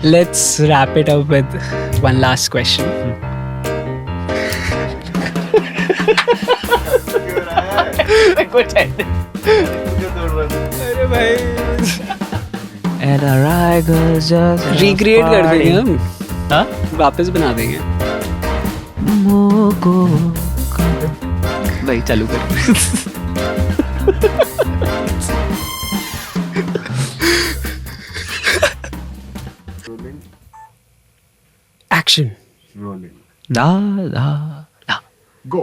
Let's wrap it up with one last question. अरे भाई And our rivals just recreate कर देंगे हम, हाँ? वापस बना देंगे. मोको भाई चालू कर. Action. Rolling. Da da da. Go.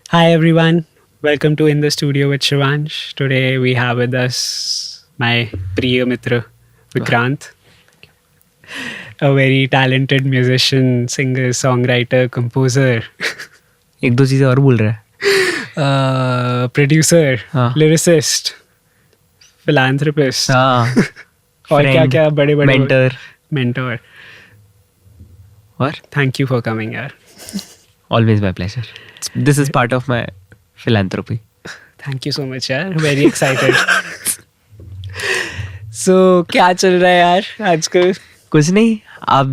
Hi everyone, welcome to In the Studio with Shivansh. Today we have with us my Priya Mitra Vikrant, a very talented musician, singer, songwriter, composer, एक दो चीजें और बोल रहा है. producer, हाँ. lyricist, philanthropist, हाँ. और क्या क्या बड़े बड़े mentor. mentor. और Thank you for coming यार. always my pleasure. This is part of my philanthropy. Thank you so much यार, very excited. So क्या चल रहा है यार आजकल? कुछ नहीं, आप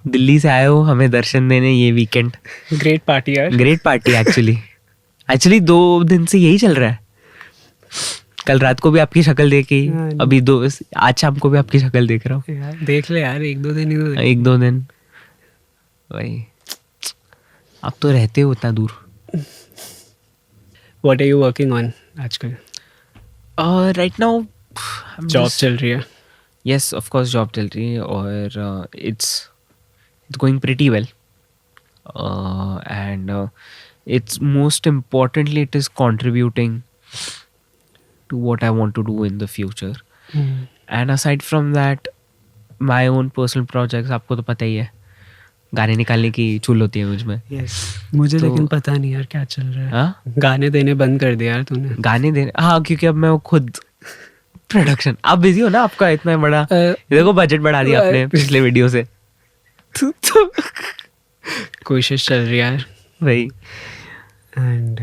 दिल्ली से आए हो हमें दर्शन देने ये वीकेंड. ग्रेट पार्टी यार. ग्रेट पार्टी एक्चुअली 2 दिन से यही चल रहा है. कल रात को भी आपकी शक्ल देखी, हाँ. अभी आज शाम को भी आपकी शक्ल देख रहा हूँ. यार देख ले यार, 1-2 दिन ही तो देख. 1-2 दिन भाई, आप तो रहते हो उतना दूर. What are you working on आजकल? राइट नाउ जॉब चल रही है. यस ऑफ कोर्स जॉब चल रही है और it's going pretty well and it's most importantly it is contributing to what I want to do in the future. And aside from that, my own personal projects, आपको तो पता ही है, गाने निकालने की चुल होती है मुझमें. Yes. मुझे तो- लेकिन पता नहीं यार क्या चल रहा है. हाँ, गाने देने बंद कर दिया यार तूने. गाने देने, हाँ क्योंकि अब मैं वो खुद प्रोडक्शन, आप बिजी हो ना, आपका इतना बड़ा देखो बजट बढ़ा दिया आपने पिछले वीडियो से. कोशिश चल रही है यार. भाई एंड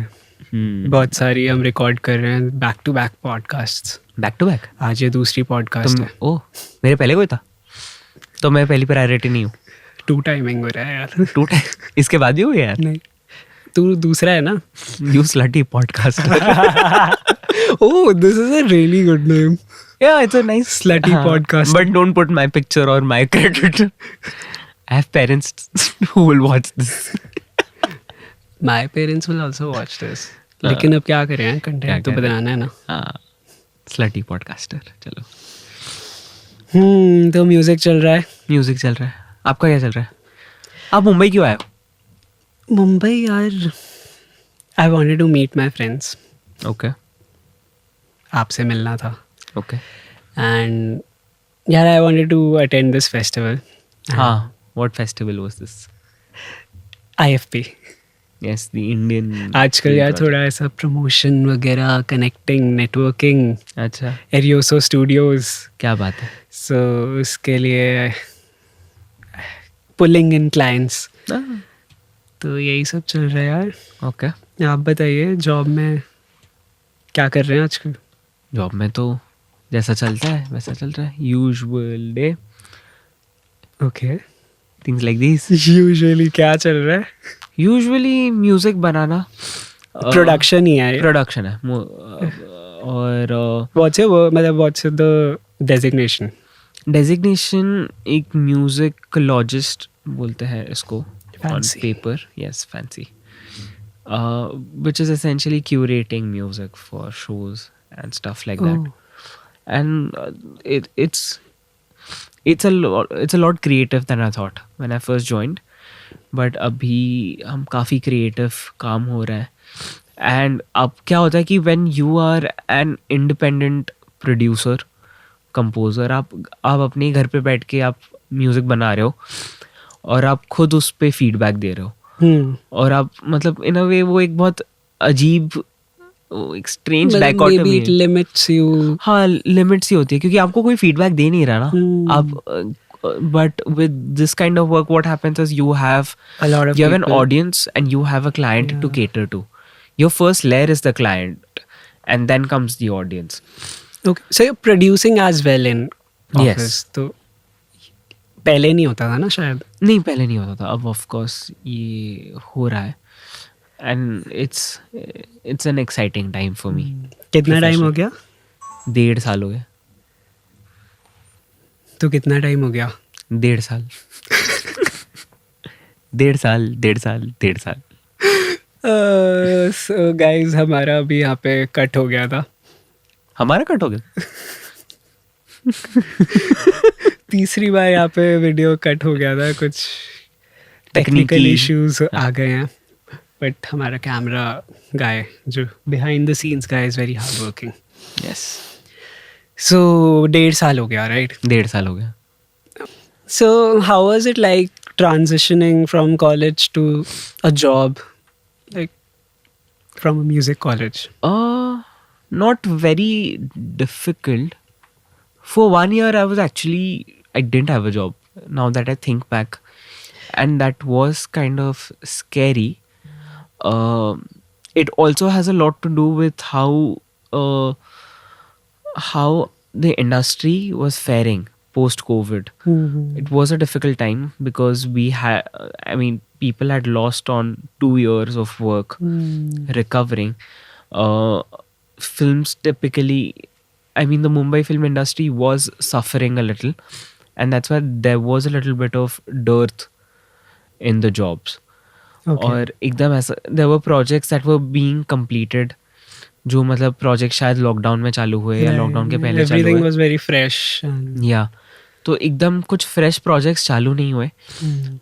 बहुत सारी हम रिकॉर्ड कर रहे हैं back to back podcast. Back to back. आज ये दूसरी पॉडकास्ट तुम है. ओ मेरे पहले कोई था तो मैं पहली प्रायोरिटी नहीं हूँ. 2 टाइमिंग हो रहा है यार. 2 टाइम इसके बाद ही हुए यार. नहीं, तू दूसरा है ना. You slutty podcast. Oh, this is a really good name. Yeah, it's a nice Slutty podcast. But don't put my picture or my credit. I have parents who will watch this. My parents will also watch this. लेकिन अब क्या करें यार, content तो क्या करें? बनाना है ना. हाँ, slutty podcaster. चलो. तो म्यूजिक चल रहा है. म्यूजिक चल रहा है. आपका क्या चल रहा है? आप मुंबई क्यों आए हो? मुंबई यार, I wanted to meet my friends. Okay. आपसे मिलना था. Okay. And यार I wanted to attend this festival. हाँ. What festival was this? IFP. Yes, the Indian. आजकल यार थोड़ा ऐसा प्रमोशन वगैरह, कनेक्टिंग, नेटवर्किंग, अच्छा. एरियोसो स्टूडियोज. क्या बात है? सो उसके लिए पुलिंग इन क्लाइंट्स. तो यही सब चल रहा है यार. Okay. आप बताइए, जॉब में क्या कर रहे हैं आजकल? जॉब में तो जैसा चलता है वैसा चल रहा है. Usual day. Okay. Things like these. Usually क्या चल रहा है? यूजुअली म्यूजिक बनाना. प्रोडक्शन ही है. प्रोडक्शन है और व्हाट्स द डेजिग्नेशन? डेजिग्नेशन एक म्यूजिकोलॉजिस्ट बोलते हैं इसको on Fancy. Paper. Yes, fancy. which is essentially curating music for shows and stuff like that. And it's a lot creative than I thought when I first joined. But अभी हम काफ़ी creative काम हो रहा है. And अब क्या होता है कि when you are an independent producer, composer, आप अपने घर पे बैठ के आप म्यूज़िक बना रहे हो और आप खुद उस पे फीडबैक दे रहे हो. और आप मतलब इन अ वे वो एक बहुत अजीब, एक स्ट्रेंज डायकोटमी है. Limits you. हाँ, लिमिट्स ही होती है क्योंकि आपको कोई फीडबैक दे नहीं रहा ना. आप but with this kind of work what happens is you have A lot of you have an people. audience and you have a client to cater to. Your first layer is the client and then comes the audience. Okay, so you're producing as well in office. Yes. तो पहले नहीं होता था ना शायद. नहीं, पहले नहीं होता था. अब ऑफ कोर्स ये हो रहा है, and it's an exciting time for me. कितना टाइम हो गया? 1.5 साल हो गया. तो कितना टाइम हो गया? 1.5 साल. 1.5 साल, 1.5 साल, 1.5 साल. सो गाइस, हमारा अभी यहाँ पे कट हो गया था. हमारा कट हो गया. तीसरी बार यहाँ पे वीडियो कट हो गया था. कुछ टेक्निकल तकनीकी इश्यूज आ गए हैं. बट हमारा कैमरा गाय जो behind the scenes guy is very hard working. Yes. So 1.5 साल हो गया, राइट? 1.5 साल हो गया. So, how was it like transitioning from college to a job, like from a music college? Not very difficult. For 1 year, I didn't have a job. Now that I think back, and that was kind of scary. It also has a lot to do with how the industry was faring post-COVID. It was a difficult time because people had lost on 2 years of work recovering. Films typically, the Mumbai film industry was suffering a little, and that's why there was a little bit of dearth in the jobs. Okay. और एकदम ऐसा, there were projects that were being completed, जो मतलब project शायद lockdown में चालू हुए या लॉकडाउन के पहले चालू Everything हुए. was very fresh. And या तो एकदम कुछ फ्रेश प्रोजेक्ट्स चालू नहीं हुए.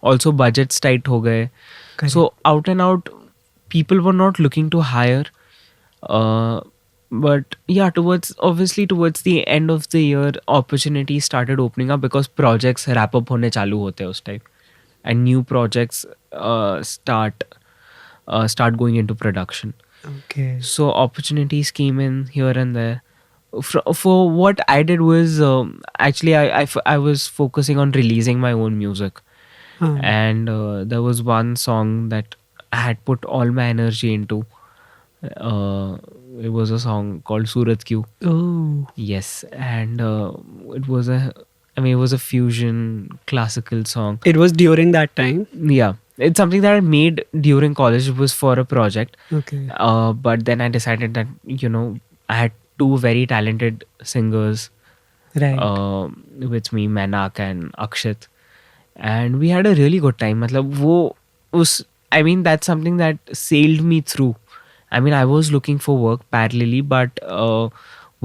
ऑल्सो बजट्स टाइट हो गए. Correct. So out and out people were not looking to hire. But yeah, towards the end of the year, opportunities started opening up because projects wrap up होने चालू होते हैं उस time, and new projects start going into production. Okay. So opportunities came in here and there. For what I did was actually I was focusing on releasing my own music, and there was one song that I had put all my energy into. It was a song called Surat Q. Oh. Yes, and it was a fusion classical song. It was during that time. Yeah, it's something that I made during college. It was for a project. Okay. But then I decided that I had 2 very talented singers Right. with me, Menak and Akshit, and we had a really good time. That's something that sailed me through. I was looking for work parallelly, but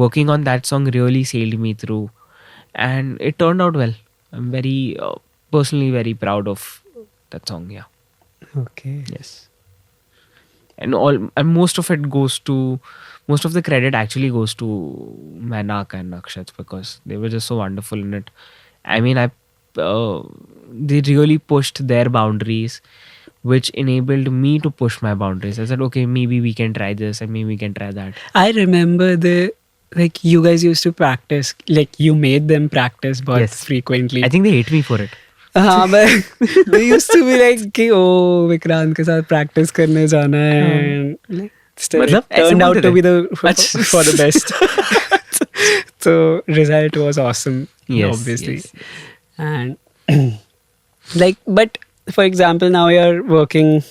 working on that song really sailed me through, and it turned out well. I'm very personally very proud of that song. Yeah. Okay. Yes. And most of the credit actually goes to Menak and Akshat because they were just so wonderful in it. They really pushed their boundaries, which enabled me to push my boundaries. I said, okay, maybe we can try this and maybe we can try that. I remember you guys used to practice, like you made them practice but Yes. frequently. I think they hate me for it. हाँ, but they used to be like कि ओ विक्रांत के साथ practice करने जाना है. And like still मतलब it ऐसे turned out बोलते to be थे? for the best. So result was awesome. Yes, obviously. yes. And but for example, now you're working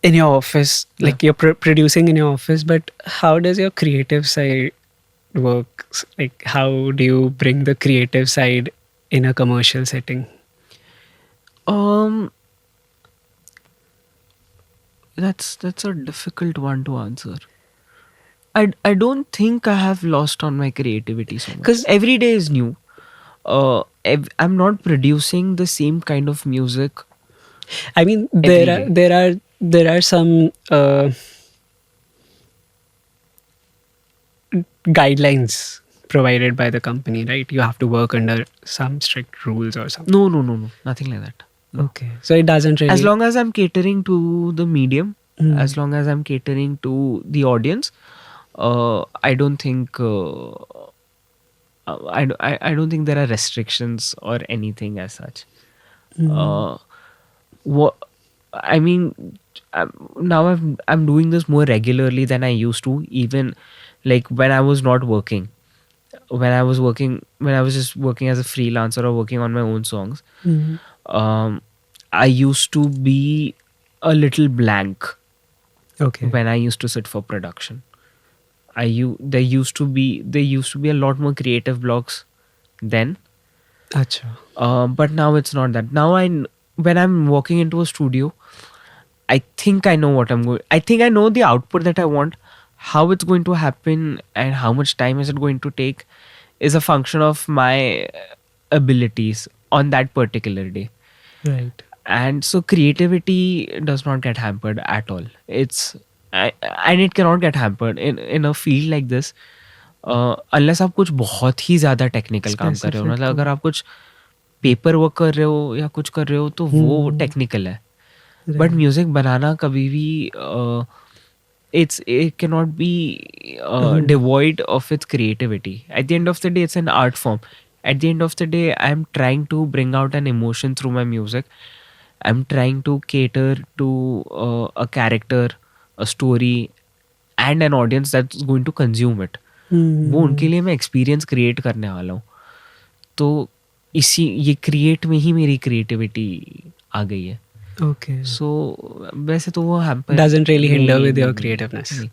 in your office, like you're producing in your office, but how does your creative side work? Like how do you bring the creative side in a commercial setting? That's a difficult one to answer. I don't think I have lost on my creativity so much. 'Cause every day is new. I'm not producing the same kind of music. I mean, Every there are some guidelines provided by the company, right? You have to work under some strict rules or something. No, nothing like that. Okay, so it doesn't really. As long as I'm catering to the medium, as long as I'm catering to the audience, I don't think I don't think there are restrictions or anything as such. Now I'm doing this more regularly than I used to. Even like when I was not working, when I was just working as a freelancer or working on my own songs, I used to be a little blank Okay. when I used to sit for production. There used to be a lot more creative blocks then, Acha. but now it's not that. Now when I'm walking into a studio, I think I know what I'm going. I think I know the output that I want. How it's going to happen and how much time is it going to take is a function of my abilities on that particular day. Right. And so creativity does not get hampered at all. And it cannot get hampered in a field like this, unless आप कुछ बहुत ही ज़्यादा technical काम कर रहे हो. Specific मतलब अगर to- आप कुछ पेपर वर्क कर रहे हो या कुछ कर रहे हो तो वो टेक्निकल है. But Right. म्यूजिक बनाना कभी भी it cannot be devoid of its creativity. At the end of the day, it's an art form. At the end of the day, I'm trying to bring out an emotion through my music. I'm trying to cater to a character, a story, and an audience that's going to consume it. वो उनके लिए मैं experience create करने वाला हूँ. तो ये create में ही मेरी क्रिएटिविटी आ गई है. Okay. So वैसे तो वो hamper Doesn't really hinder नहीं, with your नहीं, creativeness. नहीं.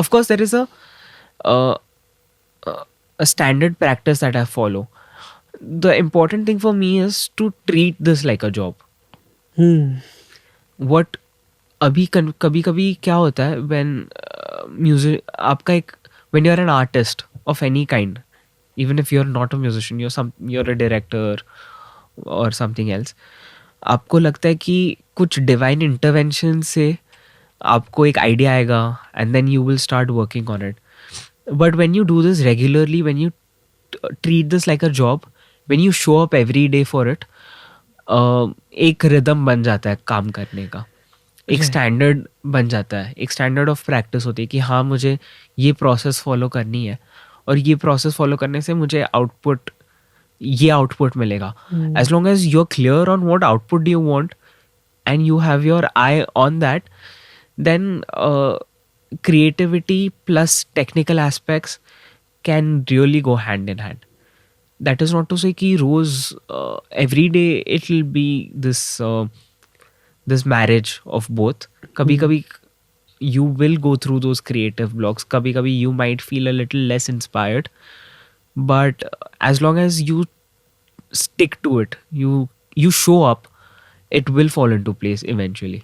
Of course, there is a standard practice that I follow. The important thing for me is to treat this like a job. What अभी कभी कभी क्या होता है when music आपका एक when you're an artist of any kind, even if you're not a musician, you're a director or something else, आपको लगता है कि कुछ डिवाइन इंटरवेंशन से आपको एक आइडिया आएगा and then you will start working on it. But when you do this regularly, when you treat this like a job, when you show up every day for it, एक rhythm बन जाता है काम करने का. एक standard बन जाता है, एक स्टैंडर्ड ऑफ प्रैक्टिस होती है कि हाँ मुझे ये प्रोसेस फॉलो करनी है और ये प्रोसेस फॉलो करने से मुझे ये आउटपुट मिलेगा. As long as you are clear on what output do you want and you have your eye on that, then creativity plus technical aspects can really go hand in hand. That is not to say कि रोज every day it will be this marriage of both. कभी कभी you will go through those creative blocks. कभी कभी you might feel a little less inspired, but as long as you stick to it, you show up, it will fall into place eventually.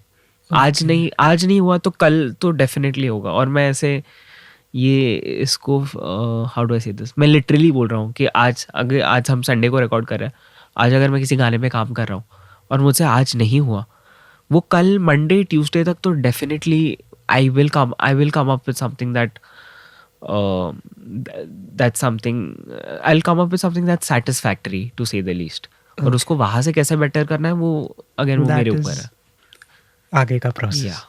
आज नहीं हुआ तो कल तो definitely होगा. और मैं ऐसे इसको हाउ डू आई से दिस, मैं लिटरली बोल रहा हूँ कि आज हम संडे को रिकॉर्ड कर रहे हैं, आज अगर मैं किसी गाने पे काम कर रहा हूँ और मुझसे आज नहीं हुआ, वो कल मंडे ट्यूसडे तक तो definitely I will come up with something that's something I'll come up with something that's satisfactory to say the least. और उसको वहां से कैसे बेटर करना है वो अगेन वो मेरे ऊपर है. आगे का process. Yeah.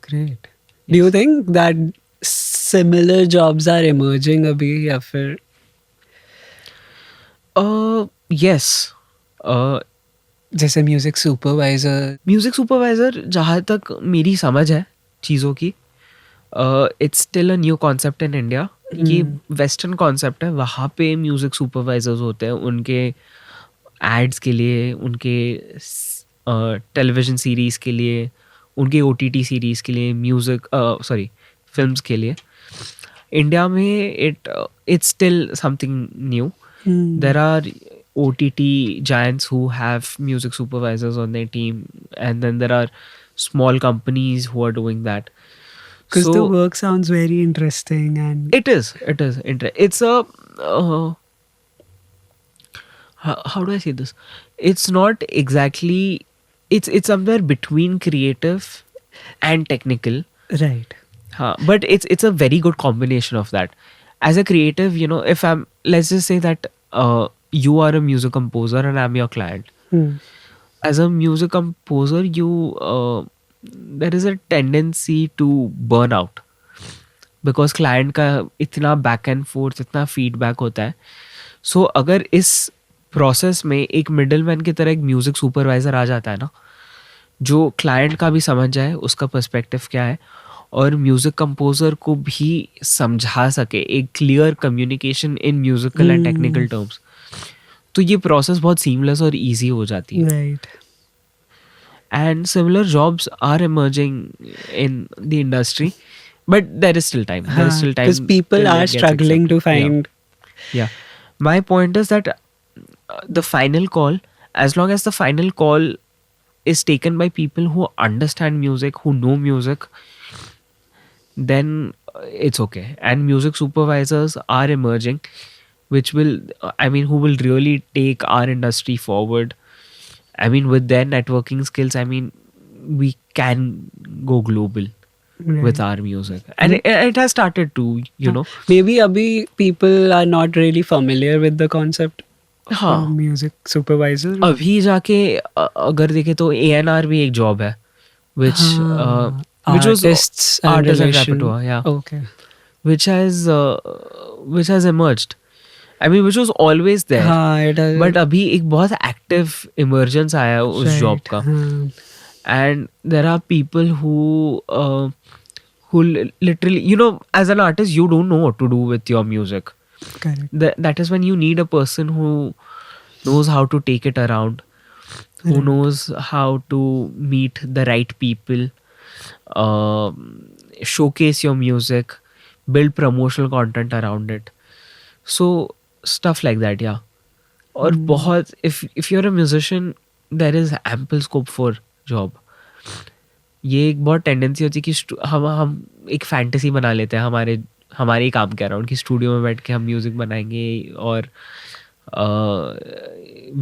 Great. Do you think that similar jobs are emerging अभी या फिर? Yes. जैसे म्यूजिक सुपरवाइजर जहाँ तक मेरी समझ है चीज़ों की, it's still a new concept in India. ये वेस्टर्न कॉन्सेप्ट है. वहाँ पे म्यूजिक सुपरवाइजर्स होते हैं उनके एड्स के लिए, उनके टेलीविज़न सीरीज़ के लिए, उनके OTT सीरीज़ के लिए, फिल्म्स के लिए. इंडिया में it's still something new. There are OTT giants who have music supervisors on their team, and then there are small companies who are doing that. Because the work sounds very interesting and it is. It's a how do I say this? It's not exactly. It's somewhere between creative and technical. right. But it's a very good combination of that. As a creative, if let's just say that you are a music composer and I'm your client. As a music composer, there is a tendency to burn out because client का इतना back and forth, इतना feedback होता है. So अगर इस process में एक middleman की तरह एक music supervisor आ जाता है ना, जो client का भी समझ जाए उसका perspective क्या है और म्यूजिक कंपोजर को भी समझा सके, एक clear communication in musical and technical terms, तो ये प्रोसेस बहुत सीमलेस और इजी हो जाती है. Right. And similar jobs are emerging in the industry, but there is still time. There is still time Because people till it are gets struggling to accepted. find. Yeah. My point is that the final call, as long as the final call is taken by people who understand music, who know music, then it's okay. And music supervisors are emerging, which will, who will really take our industry forward. I mean, with their networking skills, we can go global with our music. And it has started to, Maybe abhi people are not really familiar with the concept of हाँ. a music supervisor. अभी जाके अगर देखे तो A&R भी एक job है, which was Artists and artists and relation. repertoire, yeah, Okay. which has emerged. Which was always there. हाँ, it has. But अभी एक बहुत active emergence आया है उस job का. हाँ. And there are people who literally, as an artist, you don't know what to do with your music. Correct. That is when you need a person who knows how to take it around, who Right. knows how to meet the right people, showcase your music, build promotional content around it. So stuff like that, yeah. और बहुत, if you're a musician, there is ample scope for job. ये एक बहुत tendency होती है कि हम एक फैंटेसी बना लेते हैं हमारे ही काम के अराउंड, कि स्टूडियो में बैठ के हम म्यूजिक बनाएंगे और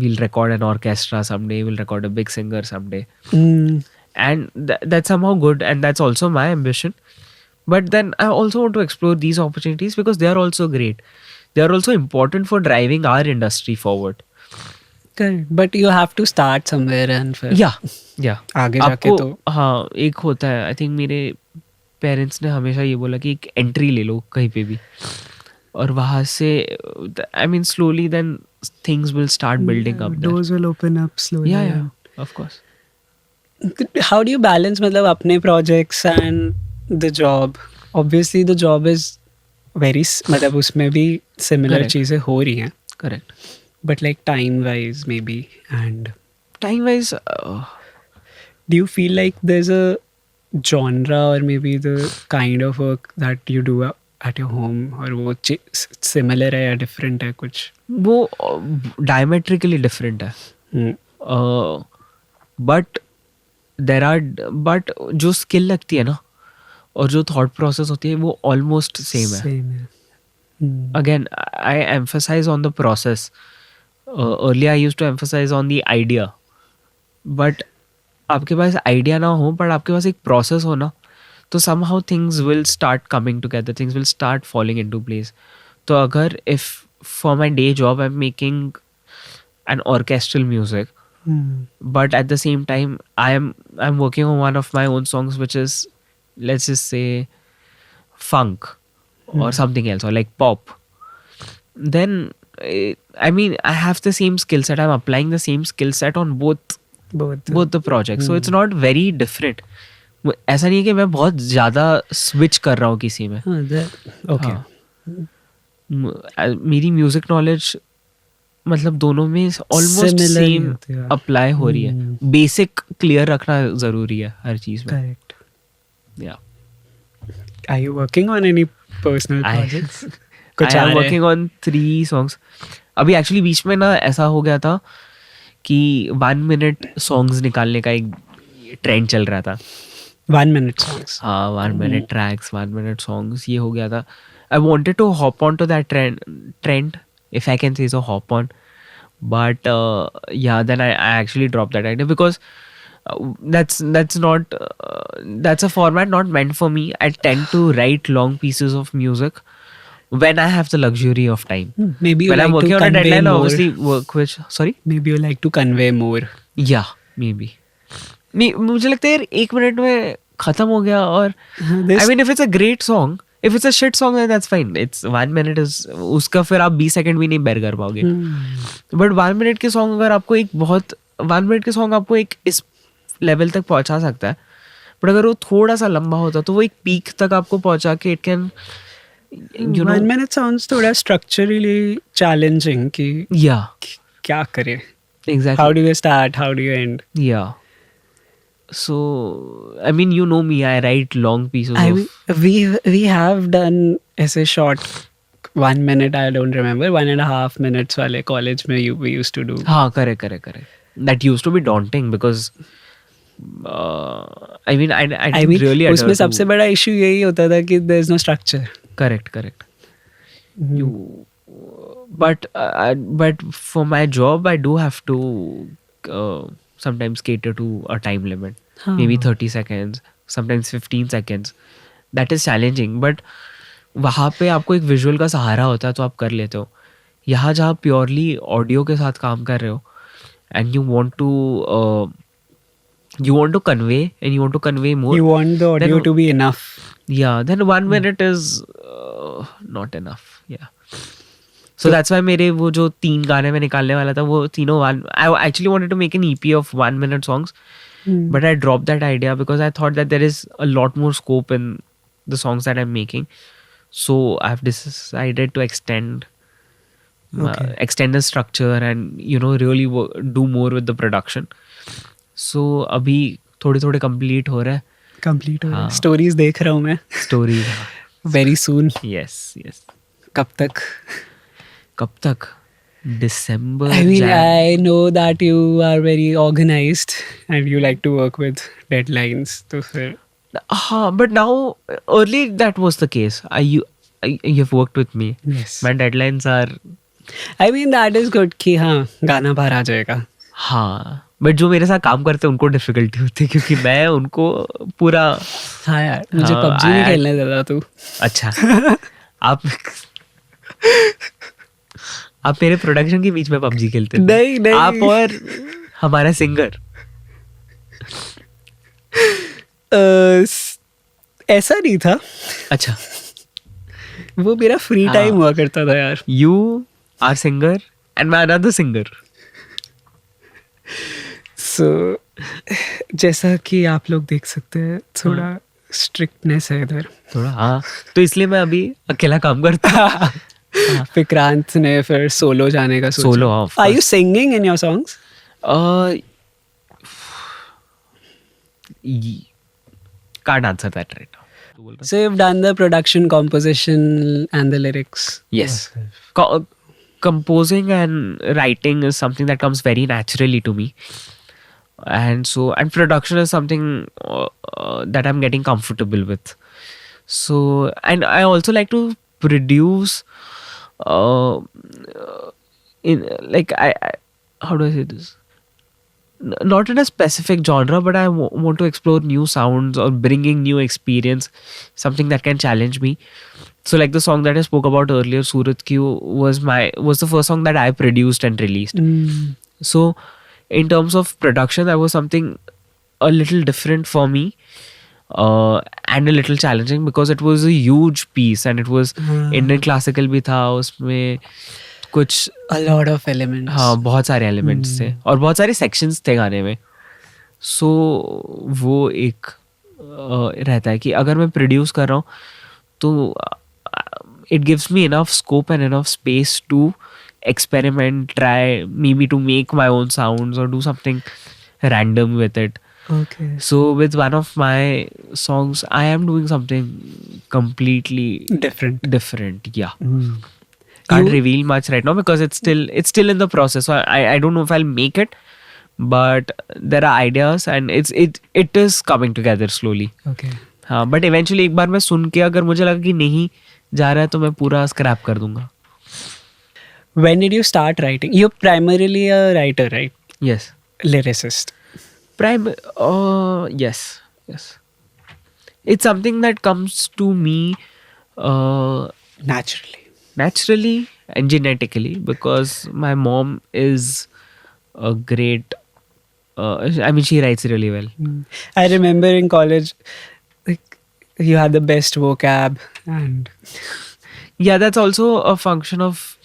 we'll record an orchestra someday, we'll record a big singer someday. And that's somehow good, and that's also my ambition. But then I also want to explore these opportunities because they are also great. They are also important for driving our industry forward. Correct. But you have to start somewhere and फिर Yeah. आगे जाके आपको तो हाँ एक होता है, I think मेरे पेरेंट्स ने हमेशा ये बोला कि एक एंट्री ले लो कहीं पे भी, और वहाँ से slowly then things will start building up there. doors will open up slowly. Yeah, of course. How do you balance मतलब अपने projects and the job? Obviously the job is very मतलब उसमें भी similar Correct. चीजें हो रही हैं, Correct. but like time wise maybe, and Time wise, do you feel like there's a genre or maybe the kind of work that you do at your home, और वो similar है या different है कुछ? वो diametrically different है. But जो skill लगती है ना और जो thought process होती है वो almost same है. Same है. Again, I emphasize on the process. Earlier I used to emphasize on the idea. But आपके पास idea ना हो, but आपके पास एक process हो ना, तो somehow things will start coming together, things will start falling into place. तो अगर if for my day job I'm making an orchestral music, but at the same time I'm working on one of my own songs which is, let's just say, funk or something else, or like pop, then I have the same skill set, I'm applying the same skill set on both the projects. So it's not very different. ऐसा नहीं है कि मैं बहुत ज़्यादा switch कर रहा हूँ किसी में. Okay. मेरी म्यूजिक नॉलेज मतलब दोनों में ऑलमोस्ट Similar ही सेम होती है. अप्लाई हो रही है. बेसिक क्लियर रखना ज़रूरी है हर चीज़ में. Correct. Yeah. Are you working on any personal projects? कुछ I आ am रहा है? working on 3 songs. अभी एक्चुअली बीच में ना ऐसा हो गया था कि 1 minute songs निकालने का एक ट्रेंड चल रहा था. 1 minute songs. हाँ, 1 minute tracks, 1 minute songs, ये हो गया था. I wanted to hop on to that trend, if I can say so, hop on. But then I actually dropped that idea because that's a format not meant for me. I tend to write long pieces of music when I have the luxury of time. Maybe you When like I'm working to on a convey deadline, I more. obviously work with. Sorry? Maybe you like to convey more. Yeah, maybe. मुझे लगता है यार 1 minute में खत्म हो गया. और This- I mean, if it's a great song, if it's a shit song, then that's fine. It's 1 minute is उसका फिर आप 20 सेकंड भी नहीं बेर कर पाओगे. बट 1 minute के सॉन्ग अगर आपको 1 minute के सॉन्ग आपको इस लेवल तक पहुंचा सकता है, बट अगर वो थोड़ा सा लंबा होता तो वो एक पीक तक आपको पहुंचा के it can you know 1 minute sounds थोड़ा structurally challenging कि या क्या करें. How exactly do you start? How do you end? या so I mean you know me I write long pieces I of we have done ऐसे short 1 minute. I don't remember 1.5 minutes वाले college में we used to do. हाँ correct that used to be daunting because I mean I I mean really उसमें सबसे बड़ा issue यही होता था कि there is no structure. correct you but for my job I do have to sometimes cater to a time limit, maybe 30 seconds, sometimes 15 seconds. That is challenging, but वहाँ पे आपको एक विजुअल का सहारा होता है तो आप कर लेते हो. यहाँ जहाँ प्योरली ऑडियो के साथ काम कर रहे हो and you want to convey and you want to convey more. You want the audio Then- to be enough. Yeah, then 1 minute is not enough. Yeah. So that's why मेरे वो जो 3 गाने में निकालने वाला था वो तीनों I actually wanted to make an EP of 1 minute songs, but I dropped that idea because I thought that there is a lot more scope in the songs that I'm making. So I've decided to extend the structure and really do more with the production. So अभी थोड़े complete हो रहा है. Complete हो रहा है. हाँ. Stories देख रहा हूँ मैं. Stories. Very soon. yes. कब तक? कब तक? December. I mean, Jan. I know that you are very organized and you like to work with deadlines. तो फिर But now early that was the case. You've worked with me. yes. My deadlines are I mean that is good कि हाँ गाना बाहर आ जाएगा. हाँ. But जो मेरे साथ काम करते हैं उनको डिफिकल्टी होती है क्योंकि मैं उनको पूरा हाँ यार मुझे हाँ, PUBG नहीं खेलने देता तू. अच्छा आप आप मेरे प्रोडक्शन के बीच में PUBG खेलते थे. नहीं. आप और हमारा सिंगर. ऐसा नहीं था. अच्छा. वो मेरा फ्री हाँ. टाइम हुआ करता था यार. You are singer and मैं another singer. So जैसा कि आप लोग देख सकते हैं थोड़ा स्ट्रिक्टनेस है इधर. थोड़ा हाँ. तो इसलिए मैं अभी अकेला काम करता हूँ. विक्रांत ने फिर सोलो जाने का सोचा. Solo, of Are you course. singing in your songs? Can't answer that right now. So you've done the production, composition and the lyrics. Yes. Composing and writing is something that comes very naturally to me. And production is something that I'm getting comfortable with. So, and I also like to produce in like I how do I say this? Not in a specific genre, but I want to explore new sounds or bringing new experience, something that can challenge me. So like the song that I spoke about earlier, Surat Q was the first song that I produced and released. So in terms of production, that was something a little different for me and a little challenging because it was a huge piece and it was Indian classical भी था उसमें कुछ A lot of elements. हाँ बहुत सारे elements थे और बहुत सारे सेक्शंस थे गाने में. सो वो एक रहता है कि अगर मैं प्रोड्यूस कर रहा हूँ तो it gives me enough scope and enough space to experiment, try, maybe to make my own sounds or do something random with it. Okay. So with one of my songs, I am doing something completely Different. Yeah. Can't You- reveal much right now because it's still in the process. So I don't know if I'll make it, but there are ideas and it is coming together slowly. Okay. हाँ but eventually एक बार मैं सुन के अगर मुझे लगा कि नहीं जा रहा है तो मैं पूरा स्क्रैप कर दूंगा. When did you start writing? You're primarily a writer, right? Yes. Lyricist. Yes. It's something that comes to me naturally and genetically because my mom is a great she writes really well. I remember in college, like you had the best vocab and Yeah, that's also a function of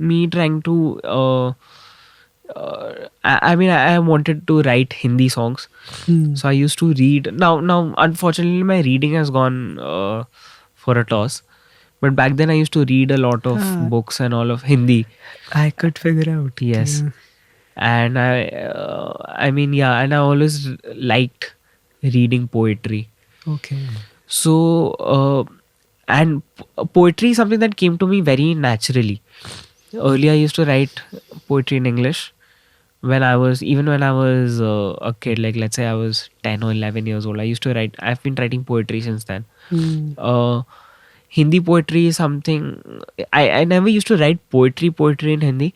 me trying to I mean, I wanted to write Hindi songs, so I used to read. Now, unfortunately, my reading has gone for a toss. But back then, I used to read a lot of Ah. books and all of Hindi. I could figure out. Yes. Yeah. And I mean, yeah, and I always liked reading poetry. Okay. So, and poetry is something that came to me very naturally. Earlier, I used to write poetry in English when I was a kid. Like, let's say I was 10 or 11 years old. I used to write. I've been writing poetry since then. Uh, Hindi poetry is something I never used to write poetry in Hindi.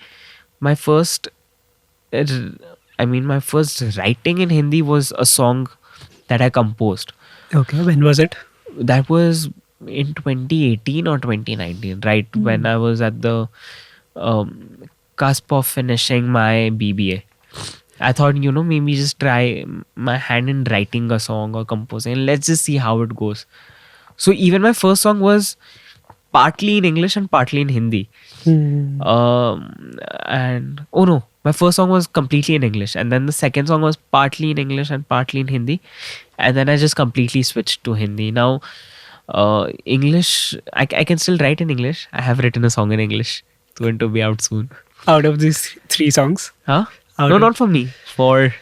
My first, my first writing in Hindi was a song that I composed. Okay. When was it? That was in 2018 or 2019, right? When I was at the cusp of finishing my BBA. I thought, maybe just try my hand in writing a song or composing. And let's just see how it goes. So even my first song was partly in English and partly in Hindi. And oh no, my first song was completely in English, and then the second song was partly in English and partly in Hindi, and then I just completely switched to Hindi. Now, English, I can still write in English. I have written a song in English. It's going to be out soon. Out of these 3 songs? Huh? Out No, of- not for me. For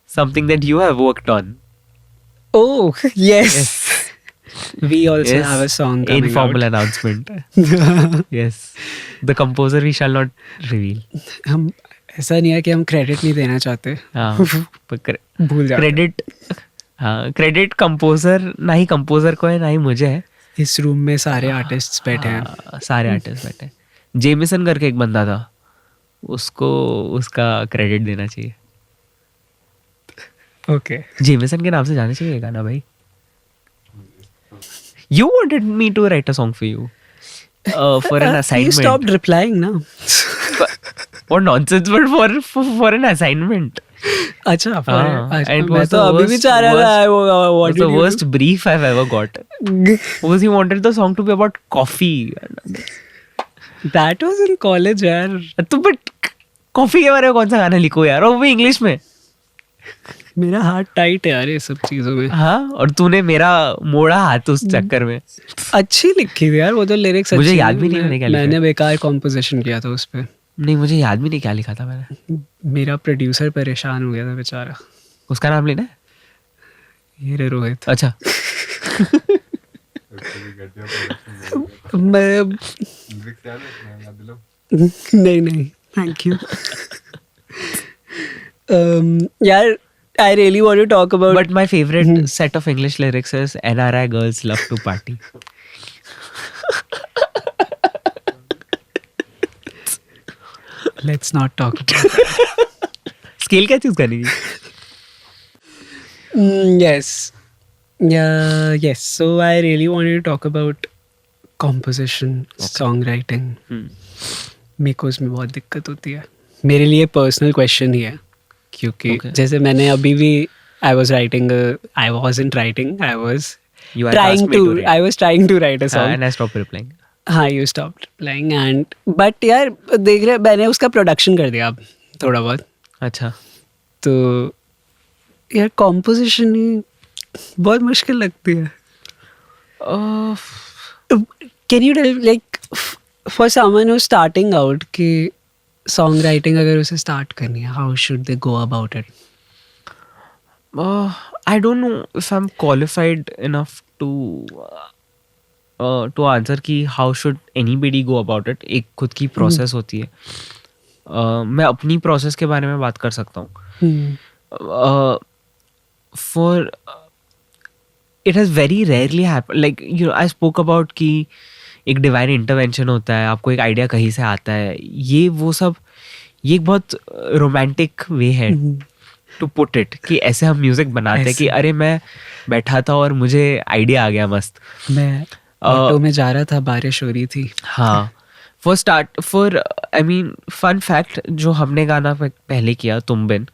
something that you have worked on. Oh, yes. We also Yes. have a song coming Informal out. announcement. Yes. The composer we shall not reveal. हम ऐसा नहीं है कि हम credit नहीं देना चाहते. हाँ. पर भूल जाते. क्रेडिट, हाँ, क्रेडिट कंपोजर ना ही कंपोजर को है ना ही मुझे है. इस रूम में सारे आर्टिस्ट्स बैठे हैं. हाँ, सारे आर्टिस्ट बैठे हैं. जेमिसन करके एक बंदा था, उसको उसका क्रेडिट देना चाहिए. ओके. जेमिसन के नाम से जाना चाहिए गाना भाई. You wanted me to write a song for you for an You assignment. stopped replying now. What nonsense, but for an assignment. अच्छा. हाँ, अच्छा, and it मैं was तो the अभी भी worst- चाह रहा था. What It was did the you worst brief I've ever got. do? Because he wanted the song to be about coffee. That was in college यार. तो बट कॉफी के बारे में कौन सा गाना लिखो यार, और वो भी इंग्लिश में. मेरा हाथ टाइट है यार ये सब चीजों में. हाँ, और तूने मेरा मोड़ा हाथ उस चक्कर में. अच्छी लिखी थी यार वो तो लिरिक्स. मुझे याद भी नहीं मैंने क्या लिखा है. मैंने बेकार कॉम्पोजिशन किया था उस पे. नहीं, मुझे याद भी नहीं क्या लिखा था मैंने. मेरा प्रोड्यूसर परेशान हो गया था बेचारा. उसका नाम लेना है. ये रे रोहित. अच्छा. मैं नहीं थैंक यू. यार I really want to talk about. But my favorite set of English lyrics is NRI girls love to party. Let's not talk about that. Scale क्या चूज करनी थी? Yes. Yeah, yes. So I really wanted to talk about composition, songwriting. मेरे को इसमें बहुत दिक्कत होती है. मेरे लिए पर्सनल क्वेश्चन ही है क्योंकि Okay. जैसे मैंने अभी भी I was writing I wasn't writing, I was You had trying asked me to to write. I was trying to write a song. And I stopped replying. हाँ, you stopped playing and but यार देख रहे मैंने उसका production कर दिया अब थोड़ा बहुत. अच्छा. तो यार कॉम्पोजिशन ही बहुत मुश्किल लगती है. Can you tell like for someone who starting out कि सॉन्ग राइटिंग अगर उसे स्टार्ट करनी है how should they go about it? I don't know if I'm qualified enough to answer कि how should anybody go about it. एक खुद की process होती है. मैं अपनी प्रोसेस के बारे में बात कर सकता हूँ. For it has very rarely happened. Like I spoke about कि एक डिवाइन इंटरवेंशन होता है, आपको एक आइडिया कहीं से आता है. ये एक बहुत रोमांटिक वे है टू पुट इट कि ऐसे हम म्यूजिक बनाते हैं कि अरे मैं बैठा था और मुझे आइडिया आ गया मस्त. मैं ऑटो में जा रहा था, बारिश हो रही थी. हाँ. फन फैक्ट, जो हमने गाना पहले किया तुम बिन,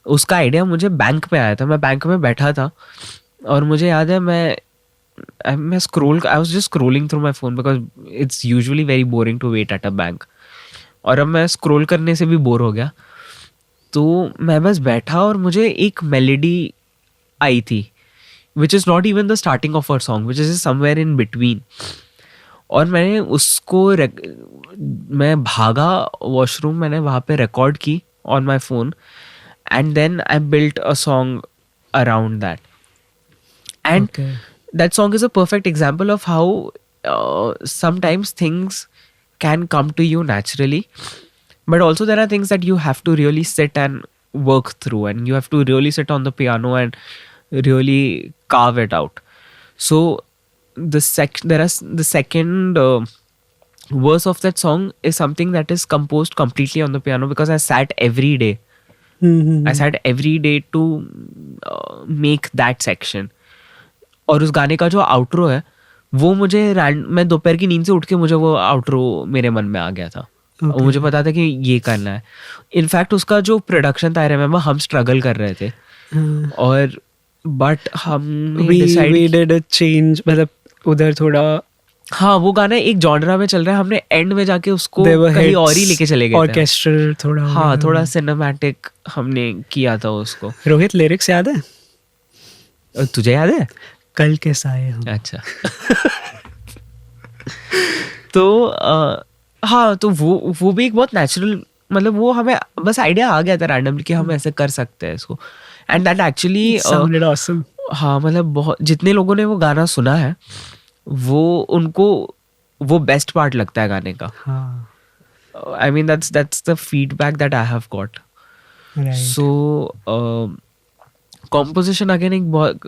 उसका आइडिया मुझे बैंक में आया था. मैं बैंक में बैठा था और मुझे याद है मैं I was just scrolling through my phone because it's usually very boring to wait at a bank. और अब मैं स्क्रोल करने से भी बोर हो गया तो मैं बस बैठा और मुझे एक मेलेडी आई थी which is not even the starting of our song, which is somewhere in between. और मैंने उसको मैं भागा वॉशरूम, मैंने वहाँ पे रिकॉर्ड की on my phone, and then I built a song around that. And Okay. that song is a perfect example of how sometimes things can come to you naturally, but also there are things that you have to really sit and work through, and you have to really sit on the piano and really carve it out. So the second verse of that song is something that is composed completely on the piano, because I sat every day. Mm-hmm. I sat every day to make that section. और उस गाने का जो outro है वो मुझे मैं दोपहर की नींद से उठ के मुझे वो आउट्रो मेरे मन में आ गया था. और मुझे पता था कि ये करना है. इनफैक्ट उसका जो प्रोडक्शन था, आई रिमेम्बर हम स्ट्रगल कर रहे थे, और बट हमने we decide, did a change, मतलब उधर थोड़ा हाँ वो गाना एक जॉनरा में चल रहा है, हमने एंड में जाके उसको there were कहीं hits, और ही लेके चले गए थे. orchestral थोड़ा हो हाँ गया. थोड़ा सिनेमैटिक हमने किया था उसको. रोहित, लिरिक्स याद है? तुझे याद है? कल के साए हम. अच्छा. तो हाँ, तो वो भी एक बहुत नेचुरल, मतलब वो हमें बस आइडिया आ गया था रैंडमली कि हम ऐसे कर सकते हैं इसको. And that actually Sounded awesome. हाँ, मतलब बहुत जितने लोगों ने वो गाना सुना है वो उनको वो बेस्ट पार्ट लगता है गाने का. हाँ. I mean that's the feedback that I have got. Right. So composition again एक बहुत,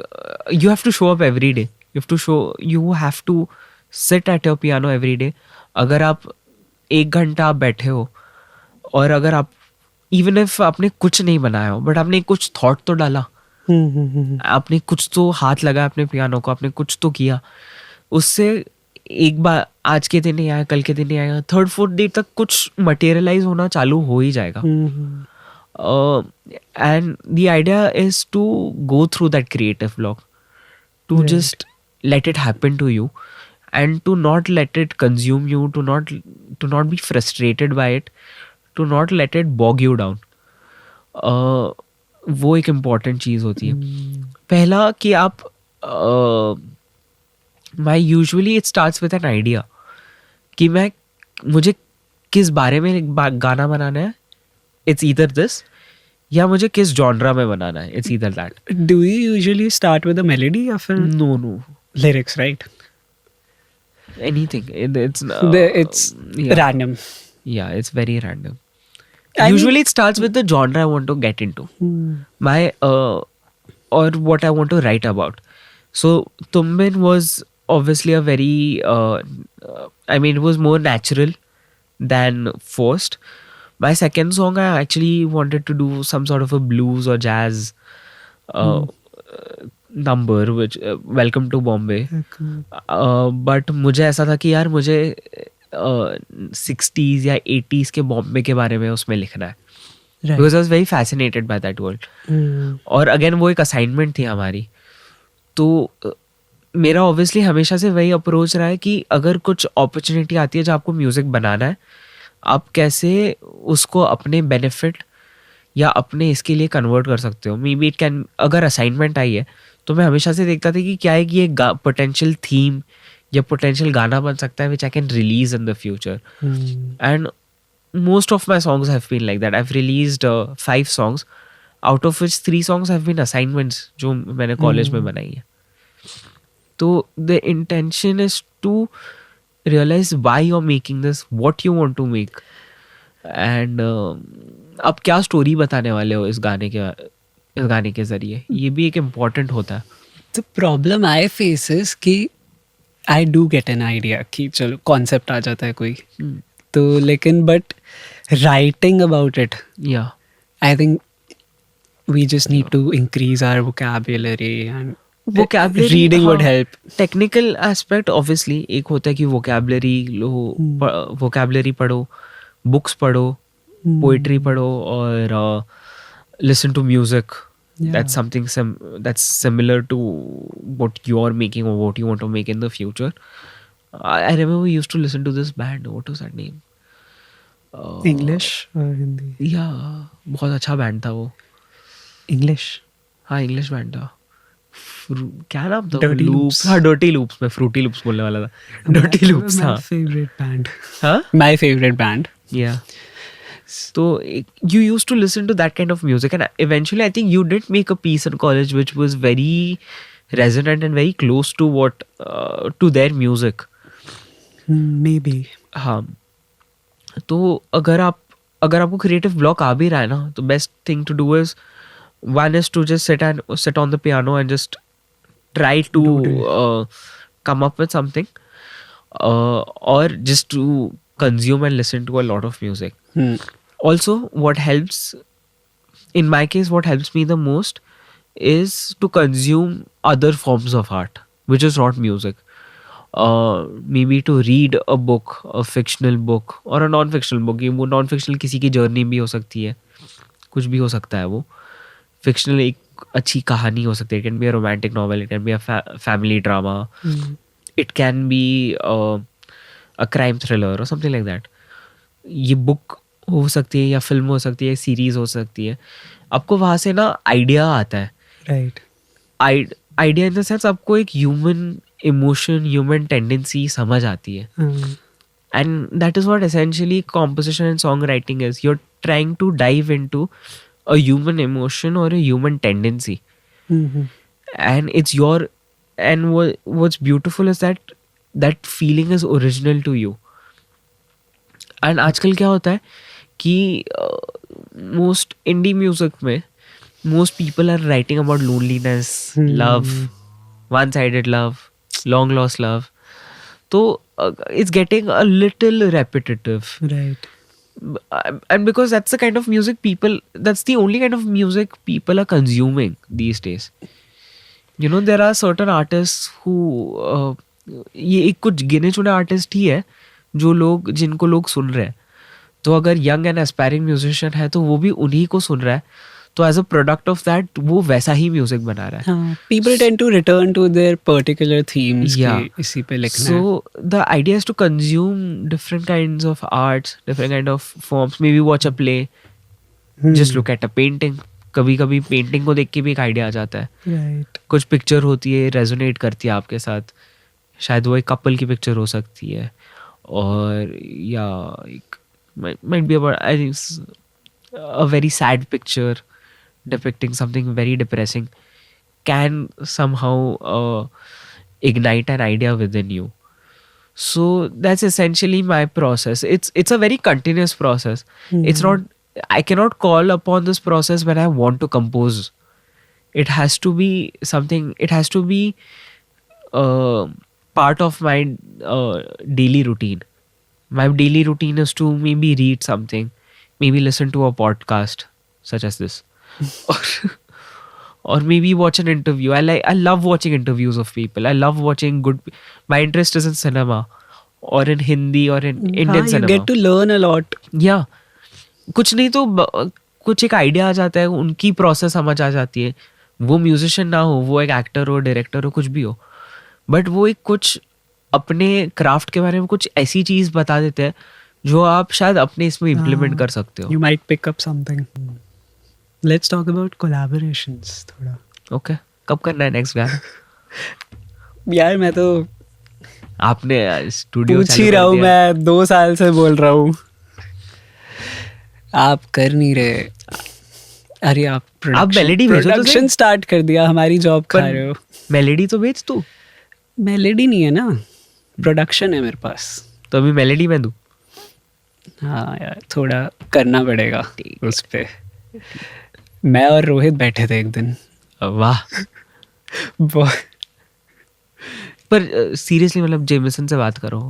you have to show up every day. You have to sit at your piano every day. अगर आप 1 घंटा आप बैठे हो और अगर आप इवन इफ आपने कुछ नहीं बनाया हो बट आपने कुछ थॉट तो डाला, आपने कुछ तो हाथ लगाया अपने पियानो को, आपने कुछ तो किया, उससे एक बार आज के दिन नहीं आया, कल के दिन नहीं आया, 3rd 4th डे तक कुछ मटेरियलाइज होना चालू हो ही जाएगा. And the idea is to go through that creative block, to Right. just let it happen to you, and to not let it consume you, to not be frustrated by it, to not let it bog you down. वो एक important चीज़ होती है. पहला कि आप usually it starts with an idea कि मुझे किस बारे में गाना बनाना है. It's either this, या मुझे किस जॉनरा में बनाना है. It's either that. Do you usually start with a melody or No. lyrics, right? Anything. It's It's yeah. random. Yeah, it's very random. I Usually it starts with the genre I want to get into. My or what I want to write about. So Tumbin was obviously a very I mean it was more natural than forced. My second song, I actually wanted to do some sort of a blues or jazz number, which Welcome to Bombay. But मुझे ऐसा था कि यार मुझे 60s या 80s के बॉम्बे के बारे में उसमें लिखना है. Right. Because I was very fascinated by that world. और अगेन वो एक असाइनमेंट थी हमारी. तो मेरा ऑब्वियसली हमेशा से वही अप्रोच रहा है कि अगर कुछ अपॉर्चुनिटी आती है जब आपको म्यूज़िक बनाना है, आप कैसे उसको अपने बेनिफिट या अपने इसके लिए कन्वर्ट कर सकते हो. मे बी इट कैन, अगर असाइनमेंट आई है तो मैं हमेशा से देखता था कि क्या है कि ये पोटेंशियल थीम या पोटेंशियल गाना बन सकता है which I can release in the future. And most of my songs have been like that. I have released 5 songs, out of which 3 songs have been assignments जो मैंने कॉलेज में बनाई है. तो the intention is to realize why you're making this, what you want to make, and आप क्या story बताने वाले हो इस गाने के जरिए. ये भी एक इम्पॉर्टेंट होता है. The problem I face is कि I do get an idea कि चलो कॉन्सेप्ट आ जाता है कोई, तो लेकिन बट राइटिंग अबाउट इट, या I think we just need to increase our vocabulary and vocabulary reading would help. Technical aspect obviously एक होता है कि vocabulary लो, vocabulary पढ़ो, बुक्स पढ़ो, पोइट्री पढ़ो, और listen to music. Yeah. That's something that's similar to what you're making or what you want to make in the future. I remember we used to listen to this band. What was that name? English or Hindi? Yeah, बहुत अच्छा band था वो. English. हाँ English band था. क्या नाम था? Dirty loops. Loops. हाँ डर्टी लूप्स. मैं फ्रूटी लूप्स बोलने वाला था. Dirty They were loops. my हाँ favorite band. हाँ. My favorite band. Yeah. So you used to listen to that kind of music, and eventually I think you did make a piece in college which was very resonant and very close to what to their music. Maybe. हाँ. तो अगर आपको creative block आ भी रहा है ना, तो best thing to do is one is to just sit on the piano and just try to come up with something, or just to consume and listen to a lot of music. Also, what helps, in my case, what helps me the most is to consume other forms of art, which is not music. Maybe to read a book, a fictional book or a non-fictional book. ये वो non-fictional किसी की journey भी हो सकती है, कुछ भी हो सकता है वो. Fictional एक अच्छी कहानी हो सकती है. It can be a romantic novel, it can be a family drama, it can be a crime thriller or something like that. ये book हो सकती है या फिल्म हो सकती है, सीरीज हो सकती है. आपको वहाँ से ना आइडिया आता है. Right. Idea in the sense आपको एक ह्यूमन इमोशन, ह्यूमन टेंडेंसी समझ आती है. And that is what essentially composition and songwriting is. You're trying to dive into a human emotion or a human tendency. And it's your, and what's beautiful is that feeling is original to you. And आजकल क्या होता है कि most indie music में most people are writing about loneliness, love, one-sided love, long lost love. So it's getting a little repetitive. Right. And because that's the kind of music that's the only kind of music people are consuming these days. You know, there are certain artists who ये एक कुछ गिने चुने artist ही है जिनको लोग सुन रहे हैं. तो अगर यंग एंड एस्पायरिंग म्यूजिशियन है तो वो भी उन्हीं को सुन रहा है. तो as a product of that वो वैसा ही म्यूजिक बना रहा है. People tend to return to their particular themes. Yeah. कि इसी पे लिखना है. So the idea is to consume different kinds of arts, different kind of forms. Maybe watch a play, just look at a painting. कभी कभी painting को देख के भी एक आइडिया आ जाता है. Right. कुछ पिक्चर होती है, रेजोनेट करती है आपके साथ. शायद वो एक कपल की पिक्चर हो सकती है, और या एक might be about, I think a very sad picture depicting something very depressing can somehow ignite an idea within you. So that's essentially my process. It's a very continuous process. It's not, I cannot call upon this process when I want to compose. It has to be something, it has to be part of my daily routine. My daily routine is to maybe read something, maybe listen to a podcast such as this, or maybe watch an interview. I love watching interviews of people. I love watching good. My interest is in cinema, or in Hindi, or in Indian cinema. You get to learn a lot. Yeah, कुछ नहीं तो कुछ एक idea आ जाता है, उनकी process समझ आ जाती है. वो म्यूजिशियन ना हो, वो एक एक्टर हो, डायरेक्टर हो, कुछ भी हो, बट वो एक कुछ अपने क्राफ्ट के बारे में कुछ ऐसी चीज बता देते हैं जो आप शायद अपने इसमें इम्प्लीमेंट कर सकते हो. You might pick up something. Let's talk about collaborations थोड़ा. ओके, कब करना है नेक्स्ट गाना? यार मैं तो आपने स्टूडियो पूछ ही रहा हूँ, मैं 2 साल से बोल रहा हूँ, आप कर नहीं रहे. अरे आप मेलेडी भेजो तो प्रोडक्शन स्टार्ट कर दिया, हमारी जॉब खा रहे हो. मेलेडी तो भेज तू. मेलेडी नहीं है ना, प्रोडक्शन है मेरे पास. तो अभी मेलेडी में दूं? हाँ यार, थोड़ा करना पड़ेगा उस पे. मैं और रोहित बैठे थे एक दिन. वाह. पर सीरियसली मतलब जेमिसन से बात करो,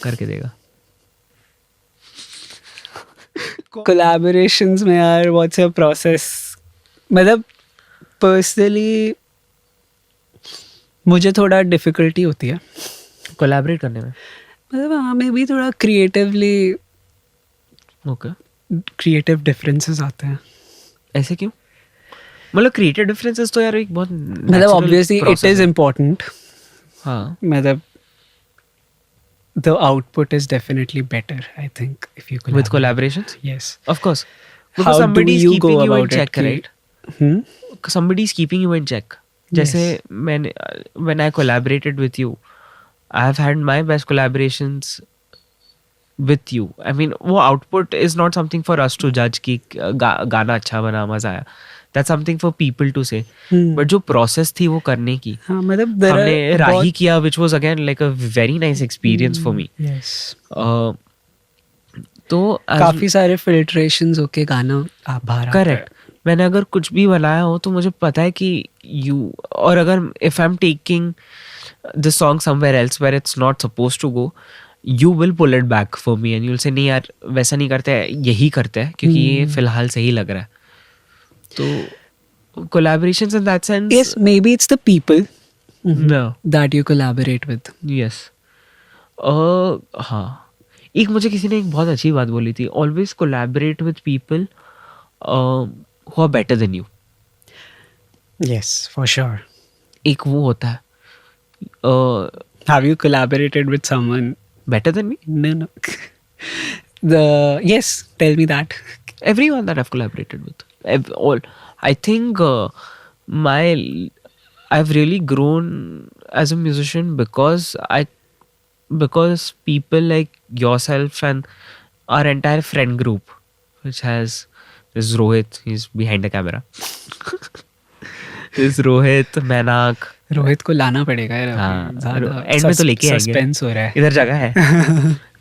करके देगा. कोलैबोरेशंस में यार व्हाट्स योर प्रोसेस? मतलब पर्सनली मुझे थोड़ा डिफिकल्टी होती है कोलैबोरेट करने में. मतलब हमें भी थोड़ा क्रिएटिवली क्रिएटिव डिफरेंसेस आते हैं. ऐसे क्यों? मतलब क्रिएटिव डिफरेंसेस तो यार एक बहुत मतलब ऑब्वियसली इट इज इम्पोर्टेंट. हाँ, मतलब the output is definitely better, I think, if you with collaborations. Yes, of course. because How do somebody is you go keeping you in about it check, कि- right? Hmm? Somebody is keeping you in check. जैसे Yes. मैंने when I collaborated with you, I have had my best collaborations with you. I mean, वो output is not something for us to judge कि गाना अच्छा बना, मजा आया. That's something for people to say. Hmm. But जो process थी वो करने की, हाँ, मतलब there हमने are राही बहुत- किया, which was again like a very nice experience for me. Yes. Uh, तो काफी सारे फिल्ट्रेशंस होके गाना आप बाहर आता है. करेक्ट. मैंने अगर कुछ भी बनाया हो तो मुझे पता है कि यू, और अगर if I am taking the song somewhere else where it's not suppose to go, you will pull it back for me and you will say नहीं यार वैसा नहीं करते हैं, यही करते हैं क्योंकि ये फिलहाल सही लग रहा है. तो collaborations in that sense, Yes, maybe it's the people no, that you collaborate with. Yes. हाँ, एक मुझे किसी ने एक बहुत अच्छी बात बोली थी, always collaborate with people who are better than you. Yes, for sure. एक वो होता है Have you collaborated with someone? Better than me. No. Yes, tell me that. Everyone that I've collaborated with, all, I think I've really grown as a musician because people like yourself and our entire friend group, which has this Rohit, he's behind the camera. This Rohit, Menak, Rohit को लाना पड़ेगा यार. हाँ, ज़्यादा end में तो लेके आएंगे. सस्पेंस हो रहा है. इधर जगह है.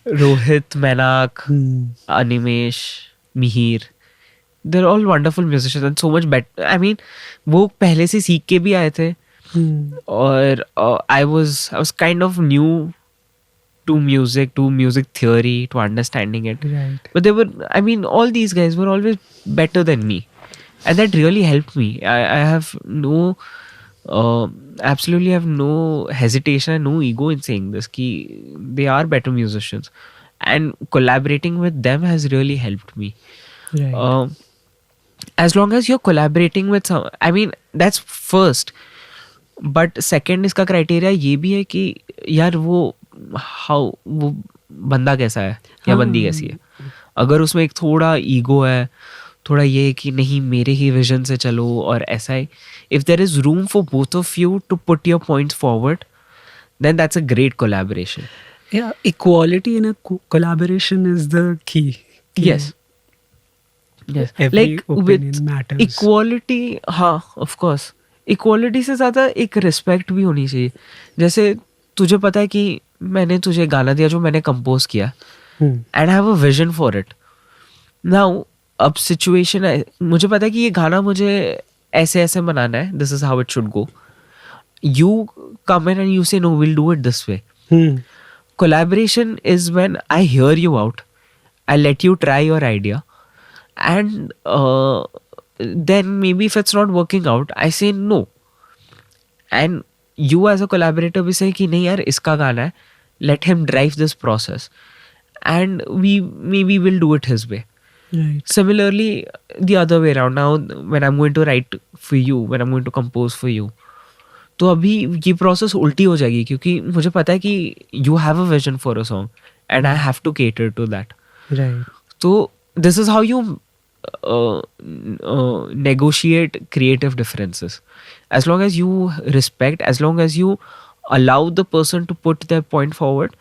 Rohit, Menak, Hmm. Animesh, Mihir, they're all wonderful musicians and so much better. I mean, वो पहले से सीख के भी आए थे, और I was kind of new to music theory, to understanding it. Right. But they were, I mean, all these guys were always better than me, and that really helped me. I have no, absolutely have no hesitation and no ego in saying this, ki they are better musicians, and collaborating with them has really helped me. Right. As long as you're collaborating with some, I mean, that's first. But second, इसका criteria ये भी है कि यार वो बंदा कैसा है या बंदी कैसी है. अगर उसमें एक थोड़ा ईगो है, थोड़ा ये है कि नहीं मेरे ही विजन से चलो और ऐसा है, if there is room for both of you to put your points forward, then that's a great collaboration. Yeah, equality in a collaboration is the key. Yes. Yes. Every Like opinion with matters. equality, हाँ, of course. Equality से ज़्यादा एक respect भी होनी चाहिए. जैसे तुझे पता है कि मैंने तुझे गाना दिया जो मैंने कंपोज किया, and I have a vision for it. Now, अब situation है, मुझे पता है कि ये गाना मुझे ऐसे ऐसे बनाना है, this is how it should go. You come in and you say, no, we'll do it this way. Collaboration is when I hear you out, I let you try your idea, and then maybe if it's not working out, I say no. And you as a collaborator भी say कि नहीं यार इसका गाना है, let him drive this process, and we maybe will do it his way. Right. Similarly, the other way around, now when I'm going to write for you, when I'm going to compose for you, तो अभी ये process उल्टी हो जाएगी क्योंकि मुझे पता है कि you have a vision for a song and I have to cater to that. Right. So this is how you negotiate creative differences. As long as you respect, as long as you allow the person to put their point forward,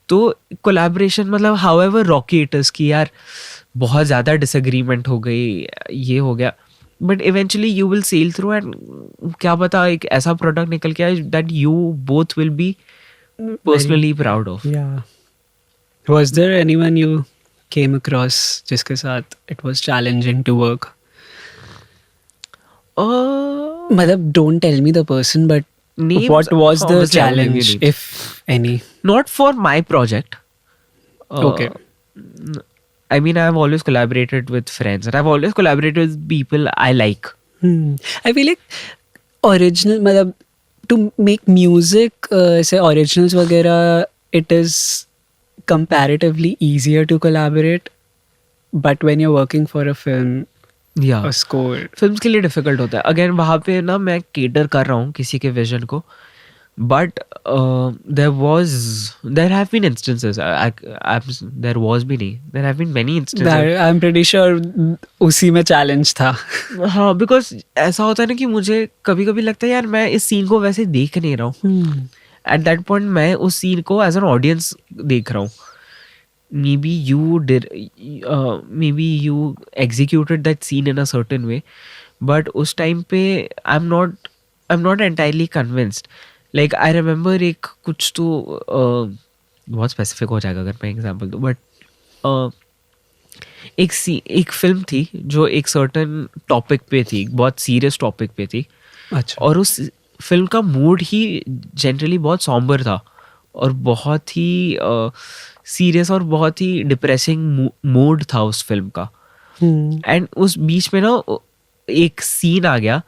तो collaboration मतलब however rocky it is कि यार बहुत ज़्यादा disagreement हो गई, ये हो गया, but eventually you will sail through and क्या पता एक ऐसा product निकल के आए that you both will be personally proud of. Yeah. Was there anyone you came across जिसके साथ it was challenging to work? मतलब don't tell me the person, but Names, what was the obviously I will give you challenge, names. if any? Not for my project. Okay. I mean, I've always collaborated with friends and I've always collaborated with people I like. I feel like original मतलब to make music say originals वगैरह, it is comparatively easier to collaborate, but when you're working for a film, Yeah. a score, films के लिए difficult होता है. Again वहाँ पे ना मैं केटर कर रहा हूँ किसी के विजन को, But there have been instances. There have been many instances. I am pretty sure उसी में चैलेंज था. हाँ, बिकॉज ऐसा होता है ना कि मुझे कभी कभी लगता है यार मैं इस सीन को वैसे देख नहीं रहा हूँ. एट दैट पॉइंट मैं उस सीन को एज एन ऑडियंस देख रहा हूँ. maybe you executed that scene in a certain way, but उस टाइम पे I'm not entirely convinced. Like I remember एक कुछ तो बहुत स्पेसिफिक हो जाएगा अगर मैं एग्जांपल दूँ, बट एक फिल्म थी जो एक सर्टेन टॉपिक पे थी, बहुत सीरियस टॉपिक पे थी. अच्छा. और उस फिल्म का मूड ही जनरली बहुत सॉम्बर था और बहुत ही सीरियस और बहुत ही डिप्रेसिंग मूड था उस फिल्म का. एंड उस बीच में ना एक सीन आ गया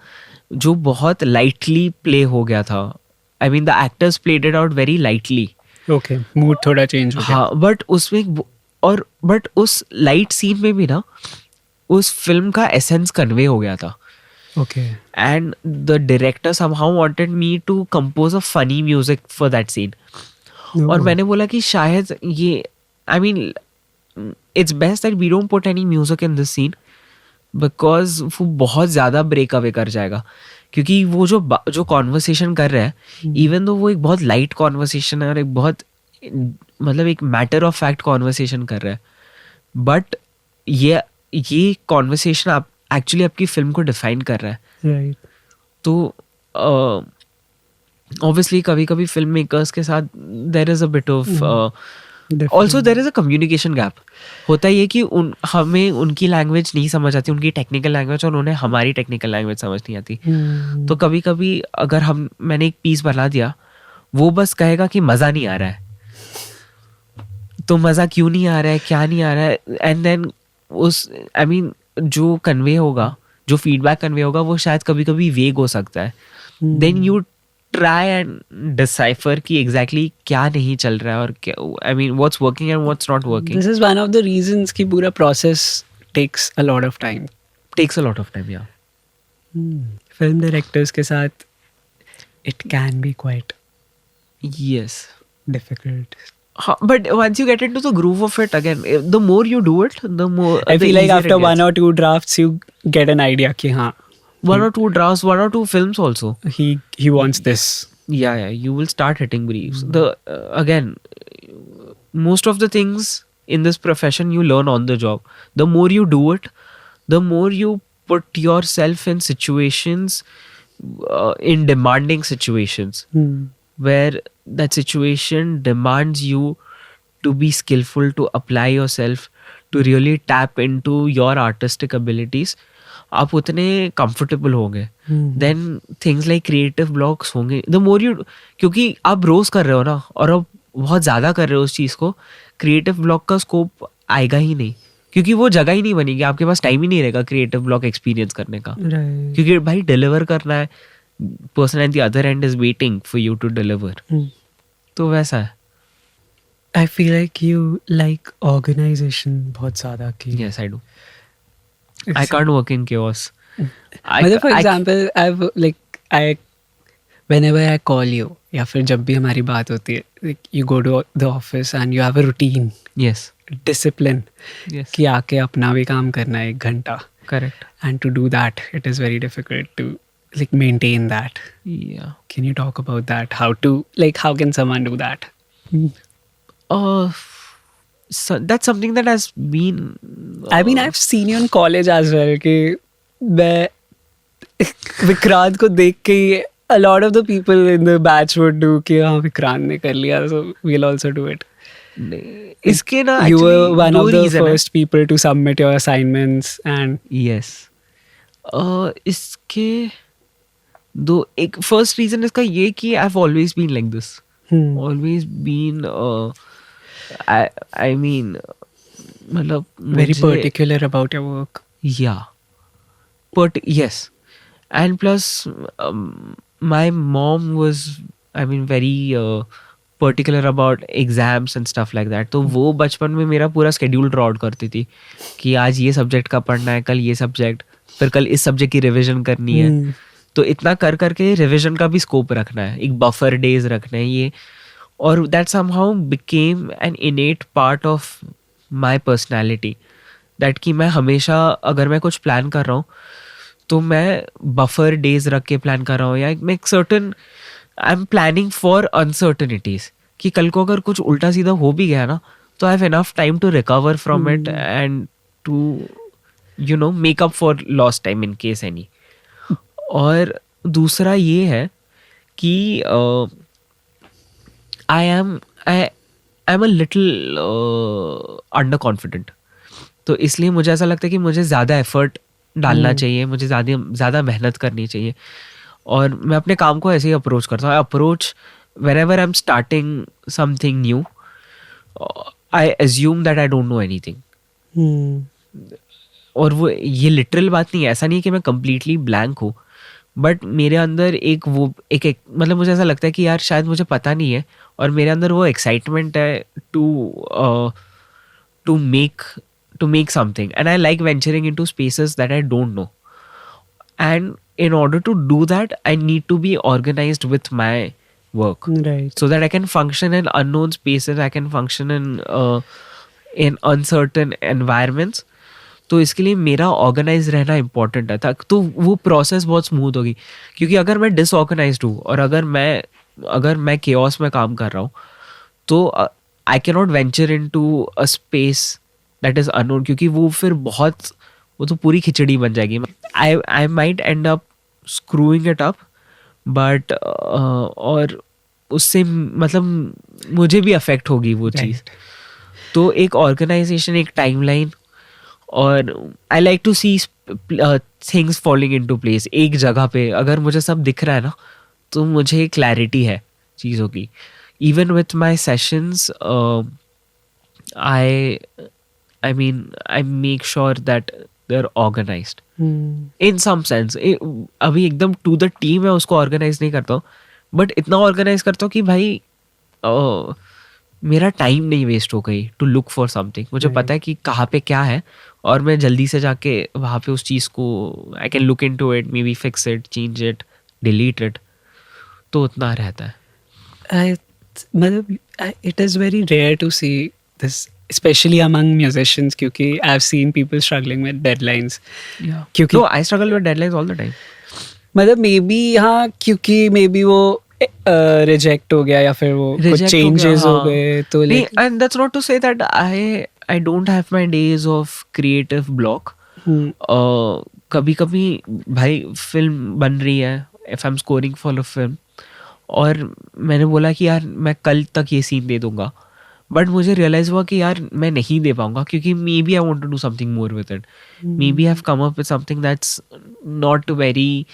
जो बहुत लाइटली प्ले हो गया था. I mean the actors played it out very lightly. Okay, mood थोड़ा चेंज हो गया. हाँ, बट उसमें बट उस लाइट सीन में भी ना उस फिल्म का एसेंस कन्वे हो गया था. Okay. And the director somehow wanted me to compose a funny music for that scene. और मैंने बोला कि शायद ये I mean it's best that we don't put any music in this scene because वो बहुत ज़्यादा ब्रेक अवे कर जाएगा. क्योंकि वो जो कॉन्वर्सेशन कर रहा है, इवन दो वो एक बहुत लाइट कॉन्वर्सेशन है और एक बहुत मतलब एक मैटर ऑफ फैक्ट कॉन्वर्सेशन कर रहा है, बट ये कॉन्वर्सेशन आप एक्चुअली आपकी फिल्म को डिफाइन कर रहा है. राइट. तो ऑब्वियसली कभी कभी फिल्म मेकर्स के साथ there is a bit of also there is a communication gap. होता ही है कि हमें उनकी लैंग्वेज नहीं समझ आती, उनकी टेक्निकल लैंग्वेज, और उन्हें हमारी टेक्निकल लैंग्वेज समझ नहीं आती. तो कभी कभी अगर मैंने एक पीस बना दिया, वो बस कहेगा कि मज़ा नहीं आ रहा है. तो मज़ा क्यों नहीं आ रहा है, क्या नहीं आ रहा है, एंड देन जो कन्वे होगा, जो फीडबैक कन्वे होगा, वो शायद कभी कभी वेग हो सकता है. Then you try and decipher कि एग्जैक्टली क्या नहीं चल रहा है और क्या, I mean what's working and what's not working. This is one of the reasons कि पूरा process takes a lot of time. या फिल्म डायरेक्टर्स के साथ it can be quite yes difficult. But once you get into the groove of it again, the more you do it, the more I feel like after one or two drafts you get an idea कि हाँ, one or two drafts, one or two films also, he wants this. yeah, you will start hitting briefs. Again, most of the things in this profession you learn on the job. The more you do it, the more you put yourself in situations, in demanding situations, where that situation demands you to be skillful, to apply yourself, to really tap into your artistic abilities. आप उतने comfortable होंगे, then things like creative blocks होंगे. The more you, क्योंकि आप रोज कर रहे हो ना और आप बहुत ज़्यादा कर रहे हो उस चीज़ को, creative block का scope आएगा ही नहीं, क्योंकि वो जगह ही नहीं बनेगी, आपके पास टाइम ही नहीं रहेगा creative block experience करने का. Right. क्योंकि भाई deliver करना है, person at the other end is waiting for you to deliver. तो वैसा है. I feel like you like organization बहुत ज़्यादा की. Yes, I do. I can't work in chaos. मतलब for example, whenever I call you, या फिर जब भी हमारी बात होती है, like you go to the office and you have a routine. Yes. Discipline. Yes. कि आके अपना भी काम करना है 1 घंटा. Correct. And to do that, it is very difficult to like maintain that. Yeah. Can you talk about that? How can someone do that? So that's something that has been. I mean, I've seen you in college as well. कि मैं विक्रांत को देख के a lot of the people in the batch would do कि हाँ विक्रांत ने कर लिया, so we'll also do it. इसके ना You were actually one दो of the reason है. first people to submit your assignments and Yes. इसके दो, एक first reason इसका ये कि I've always been like this. Always been I mean मतलब very मुझे- particular about your work. Yeah. But yes. And plus my mom was, I mean, very particular about exams and stuff like that. तो वो बचपन में मेरा पूरा schedule draw out करती थी कि आज ये subject का पढ़ना है, कल ये subject, फिर कल इस subject की revision करनी है. तो इतना कर करके रिविजन का भी स्कोप रखना है, एक बफर डेज रखना है ये, और that somehow became an इनेट part of my personality, that कि मैं हमेशा अगर मैं कुछ प्लान कर रहा हूँ तो मैं बफर डेज रख के प्लान कर रहा हूँ, या मैं एक certain I am planning for uncertainties, कि कल को अगर कुछ उल्टा सीधा हो भी गया ना तो I have enough time to recover from it and to you know make up for lost time in case any. और दूसरा ये है कि I am a little under confident, तो इसलिए मुझे ऐसा लगता है कि मुझे ज़्यादा एफर्ट डालना चाहिए, मुझे ज़्यादा मेहनत करनी चाहिए. और मैं अपने काम को ऐसे ही अप्रोच करता हूँ. Approach whenever I'm starting something new, I assume that I don't know anything. और वो ये लिटरल बात नहीं है, ऐसा नहीं है कि मैं completely blank हूँ, बट मेरे अंदर एक मतलब मुझे ऐसा लगता है कि यार शायद मुझे पता नहीं है, और मेरे अंदर वो एक्साइटमेंट है to make something, and I like venturing into spaces that I don't know. And in order to do that, I need to be organized with my work, Right. so that I can function in unknown spaces, I can function in uncertain environments. तो इसके लिए मेरा organise रहना important है, तो वो process बहुत smooth होगी. क्योंकि अगर मैं डिसऑर्गेनाइज्ड हूँ और अगर मैं केओस में काम कर रहा हूँ, तो I can not venture into a space that is unknown, क्योंकि वो फिर वो तो पूरी खिचड़ी बन जाएगी. I might and up screwing it up, but और उससे मतलब मुझे भी अफेक्ट होगी वो चीज़. तो एक ऑर्गेनाइजेशन, एक टाइमलाइन, और I like to see things falling into place. एक जगह पे अगर मुझे सब दिख रहा है ना, तो मुझे क्लैरिटी है चीज़ों की. Even with my sessions I mean, I make sure that they're organized. In some sense. अभी एकदम to the team है उसको organize नहीं करता हूँ, but इतना organize करता हूँ कि भाई मेरा टाइम नहीं वेस्ट हो गई to look for something. मुझे पता है कि कहाँ पे क्या है, और मैं जल्दी से जाके वहाँ पे उस चीज़ को I can look into it, maybe fix it, change it, delete it. तो उतना रहता है. मतलब it is very rare to see this, especially among musicians, क्योंकि I've seen people struggling with deadlines. क्योंकि No, I struggle with deadlines all the time. मतलब maybe हाँ, क्योंकि maybe वो रिजेक्ट हो गया या फिर वो कुछ चेंजेस हो गए, तो and that's not to say that I don't have my days of creative block. कभी कभी भाई फिल्म बन रही है, if I'm scoring for a film, और मैंने बोला कि यार मैं कल तक ये सीन दे दूंगा, बट मुझे रियलाइज हुआ कि यार मैं नहीं दे पाऊंगा, क्योंकि maybe I want to do something more with it. Maybe I have come up with something that's not very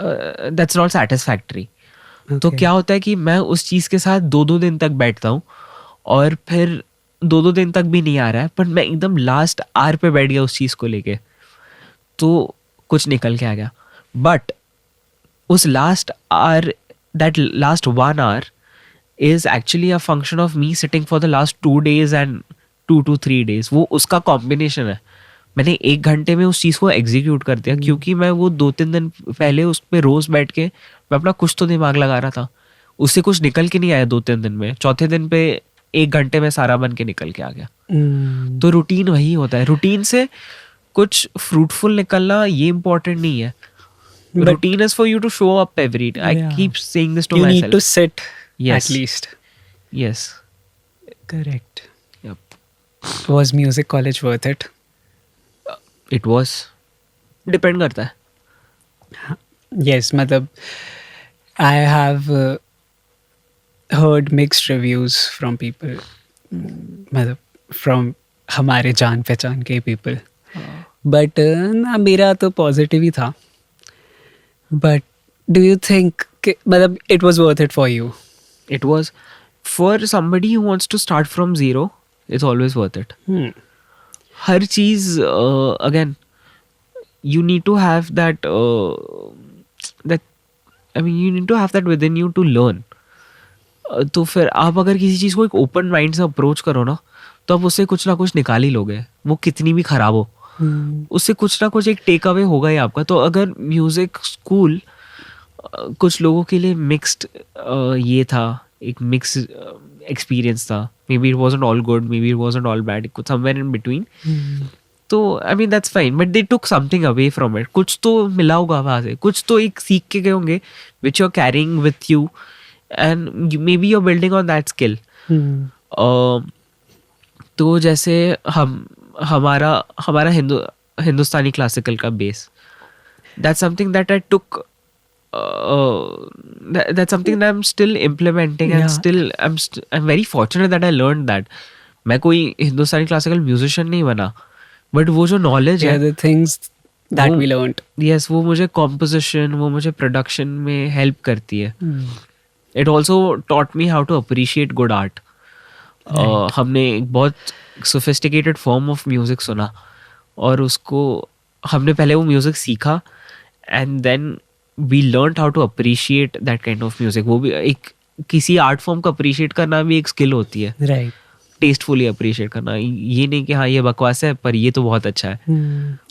that's not satisfactory. तो क्या होता है कि मैं उस चीज़ के साथ 2-2 दिन तक बैठता हूँ, और फिर 2-2 दिन तक भी नहीं आ रहा है, पर मैं एकदम लास्ट आवर पे बैठ गया उस चीज़ को लेके, तो कुछ निकल के आ गया. बट उस last hour, that last 1 hour is actually a function of me sitting for the last 2 days and 2 to 3 days. वो उसका कॉम्बिनेशन है. मैंने 1 घंटे में उस चीज़ को एग्जीक्यूट कर दिया, क्योंकि मैं वो 2-3 दिन पहले उस पर रोज बैठ के मैं अपना कुछ तो दिमाग लगा रहा था. उससे कुछ निकल के नहीं आया 2-3 दिन में. चौथे दिन पे 1 घंटे में सारा बन के निकल के आ गया. तो रूटीन वही होता है. रूटीन से कुछ फ्रूटफुल निकलना ये इम्पोर्टेंट नहीं है. Routine is for you to show up every day. I keep saying this to myself. You need to sit. Yes. At least. Yes. Correct. Yep. Was music college worth it? It was. Depend करता है. Yes, मतलब I have heard mixed reviews from people. मतलब from हमारे जान पहचान के people. But ना मेरा तो positive ही था. But do you think मतलब it was worth it for you? It was. For somebody who wants to start from zero, it's always worth it. Her cheese again, you need to have that you need to have that within you to learn. तो फिर आप अगर किसी चीज़ को एक open mind से approach करो ना, तो आप उससे कुछ ना कुछ निकाल ही लोगे, वो कितनी भी खराब हो. उससे कुछ ना कुछ एक टेक अवे होगा ही आपका. तो अगर म्यूजिक स्कूल कुछ लोगों के लिए मिक्स्ड ये था, एक मिक्स एक्सपीरियंस था. May be it wasn't all good, may be it wasn't all bad, कुछ समवेयर इन बिटवीन. तो I mean that's fine, but they took something away from it. कुछ तो मिला होगा वहाँ से, कुछ तो एक सीख के गए होंगे which you are carrying with you, and maybe you are building on that skill. तो जैसे हमारा हिंदुस्तानी क्लासिकल का base, that's something that I took, that's something that I'm still implementing, and Yeah. still I'm very fortunate that I learned that. मैं कोई हिंदुस्तानी classical musician नहीं बना, but वो जो नॉलेज Yeah, है, the things that वो- we learned. Yes, वो मुझे कॉम्पोजिशन, वो मुझे प्रोडक्शन में हेल्प करती है. It also taught me how to appreciate good art. हमने एक बहुत सोफिस्टिकेटेड फॉर्म ऑफ म्यूजिक सुना, और उसको हमने पहले वो म्यूजिक सीखा, and then we learn how to appreciate that kind of music. वो भी एक किसी आर्ट फॉर्म को अप्रिशिएट करना भी एक स्किल होती है. Right. टेस्टफुली अप्रिशिएट करना, ये नहीं कि हाँ ये बकवास है पर ये तो बहुत अच्छा है.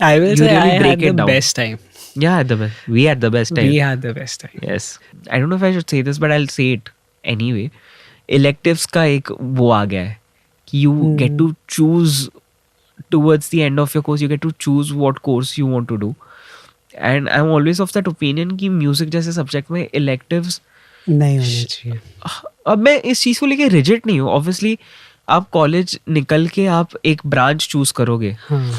I will You say really I break had it the down. best time. We had the best time. We had the best time. Yes. I don't know if I should say this, but I'll say it anyway. Electives का एक वो आ गया है कि you get to choose towards the end of your course, you get to choose what course you want to do. And I'm always of that opinion कि music जैसे subject में electives, नहीं होने चाहिए. अब मैं इस चीज़ को लेके rigid नहीं हूँ. Obviously आप कॉलेज निकल के आप एक ब्रांच चूज करोगे. हाँ.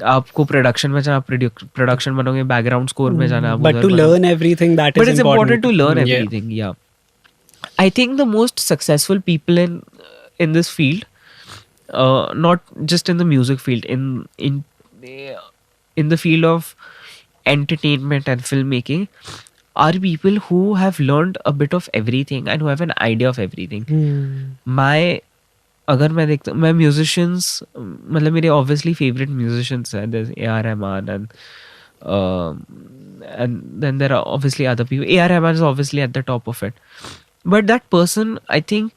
आपको प्रोडक्शन में जाना, प्रोडक्शन बनोगे, बैकग्राउंड स्कोर में जाना. But to learn everything that but is it's important to learn Yeah. everything. Yeah, I think the most successful people in this field, not just in the music field, in the field of entertainment and filmmaking, are people who have learned a bit of everything and who have an idea of everything. अगर मैं देखता हूँ, मैं musicians, मतलब मेरे obviously favourite musicians हैं. there's A.R. Rahman, and then there are obviously other people. A.R. Rahman is obviously at the top of it, but that person, I think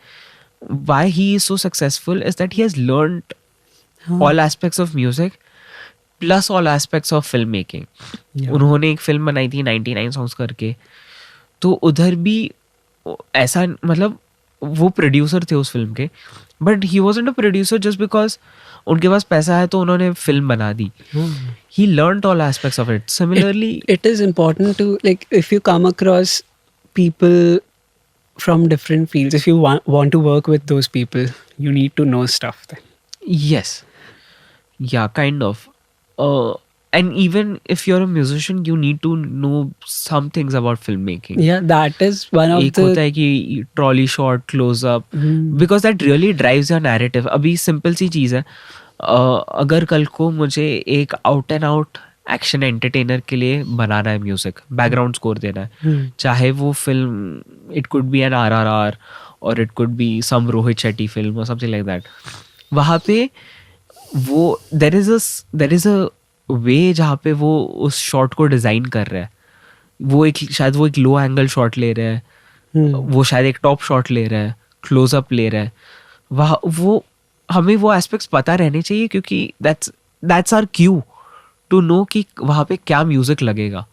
why he is so successful is that he has learned all aspects of music plus all aspects of filmmaking. उन्होंने एक film बनाई थी 99 songs करके, तो उधर भी ऐसा, मतलब वो प्रोड्यूसर थे उस फिल्म के, but he wasn't a producer just because उनके पास पैसा है तो उन्होंने फिल्म बना दी. He learned all aspects of it. Similarly it is important to, like, if you come across people from different fields, if you want to work with those people, you need to know stuff then. yes, yeah, kind of. And even if you're a musician, you need to know some things about filmmaking. Yeah, that is one of एक होता the है कि trolley shot, close up, because that really drives your narrative. अभी simple सी चीज़ है, अगर कल को मुझे एक out and out action entertainer के लिए बनाना है म्यूजिक, बैकग्राउंड स्कोर देना है, चाहे वो film, it could be an RRR और it could be some Rohit Shetty film और समथिंग लाइक दैट. वहाँ पे वो देर इज अ वे जहाँ पे वो उस शॉट को डिज़ाइन कर रहा है. वो एक शायद वो एक लो एंगल शॉट ले रहा है, वो शायद एक टॉप शॉट ले रहा है, क्लोजअप ले रहा है. वहाँ वो हमें वो एस्पेक्ट्स पता रहने चाहिए, क्योंकि that's our cue to know कि वहाँ पे क्या म्यूजिक लगेगा.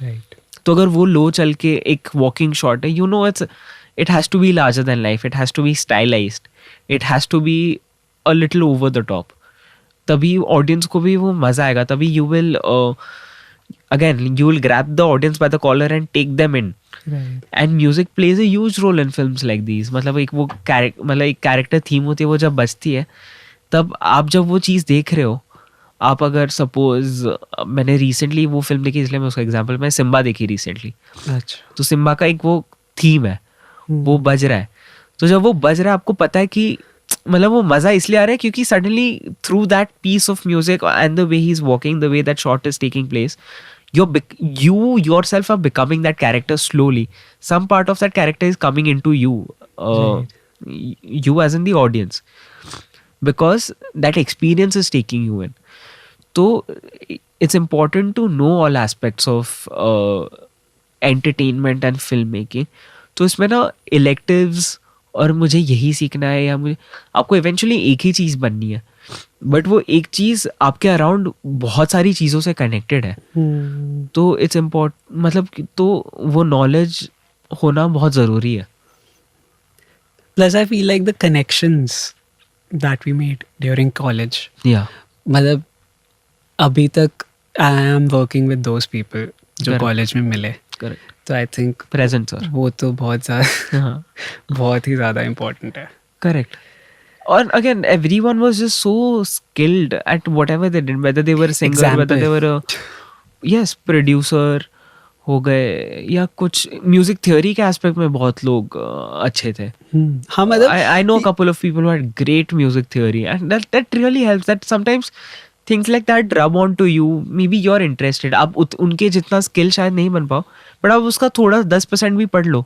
right. तो अगर वो लो चल के एक वॉकिंग शॉट है, you know it has to be larger than life, it has to be stylised, it has to be a little over the top. तभी ऑडियंस को भी वो मजा आएगा. तभी you will grab the audience by the collar and take them in. Right. And music plays a huge role in films like these. मतलब एक वो मतलब एक कैरेक्टर थीम होती है, वो जब बजती है तब आप जब वो चीज़ देख रहे हो, आप अगर सपोज, मैंने रिसेंटली वो फिल्म देखी इसलिए मैं उसका एग्जांपल, मैं सिम्बा देखी रिसेंटली. अच्छा. तो सिम्बा का एक वो थीम है, वो बज रहा है. तो जब वो बज रहा है आपको पता है कि मतलब वो मजा इसलिए आ रहा है क्योंकि suddenly through that piece of music and the way he is walking, the way that shot is taking place, you yourself are becoming that character slowly. Some part of that character is coming into you, you as in the audience, because that experience is taking you in. So it's important to know all aspects of entertainment and filmmaking. तो इसमें ना electives और मुझे यही सीखना है, या मुझे, आपको eventually एक ही चीज़ बननी है. बट वो एक चीज आपके अराउंड बहुत सारी चीजों से कनेक्टेड है, तो इट्स इम्पोर्टेंट, मतलब तो वो नॉलेज होना बहुत जरूरी है. Plus, I feel like the connections that we made during college. या मतलब अभी तक I am working with those people जो Correct. कॉलेज में मिले. करेक्ट, तो आई थिंक प्रेजेंट सर. वो तो बहुत ज़्यादा हाँ, बहुत ही ज़्यादा इम्पोर्टेंट है. correct. And again, everyone was just so skilled at whatever they did, whether they were a singer, whether they were a producer हो गए, या कुछ म्यूजिक थ्योरी के एस्पेक्ट में बहुत लोग अच्छे थे. हाँ मतलब I know a couple of people who had great music theory, and that really helps. That sometimes things like that rub onto you. Maybe you're interested. आप उनके जितना स्किल शायद नहीं बन पाओ, बट आप उसका थोड़ा 10% भी पढ़ लो,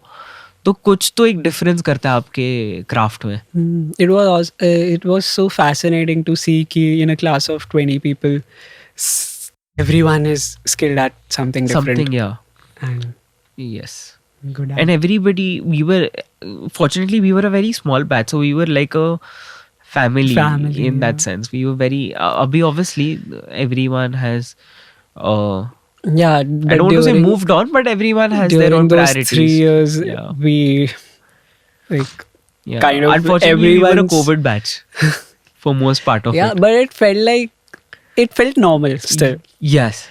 तो कुछ तो एक डिफरेंस करता है आपके क्राफ्ट में. it was so fascinating to see कि in a class of 20 people everyone is skilled at something different. Something, yeah. And Yes. good at And everybody, fortunately we were a very small batch, so we were like a family Family, in that yeah. sense. We were very obviously everyone has yeah, I but don't want to say during- moved on, but everyone has their during own those priorities. 3 years Yeah. we like Yeah. kind of Unfortunately we were a everyone's- COVID batch for most part of yeah, it. but it felt normal still. Yes.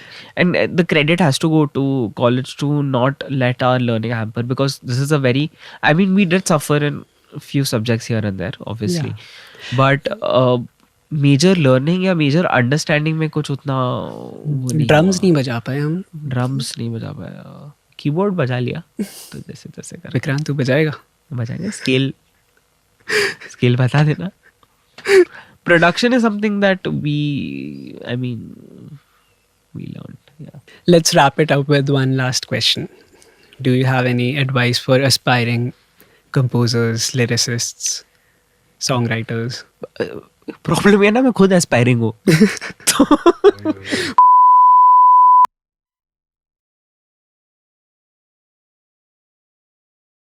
And the credit has to go to college to not let our learning hamper, because this is a very, I mean, we did suffer in a few subjects here and there, obviously. But major learning या major understanding में कुछ उतना वो नहीं drums हुआ. नहीं बजा पाए हम. Drums नहीं बजा पाया, कीबोर्ड बजा लिया, तो जैसे तैसे कर विक्रांत तू बजाएगा? बजाएंगे. स्केल बता देना. Production is something that we learned. Yeah. Let's wrap it up with one last question. Do you have any advice for aspiring composers, lyricists, songwriters? Problem है ना, मैं खुद एस्पायरिंग हूँ. तो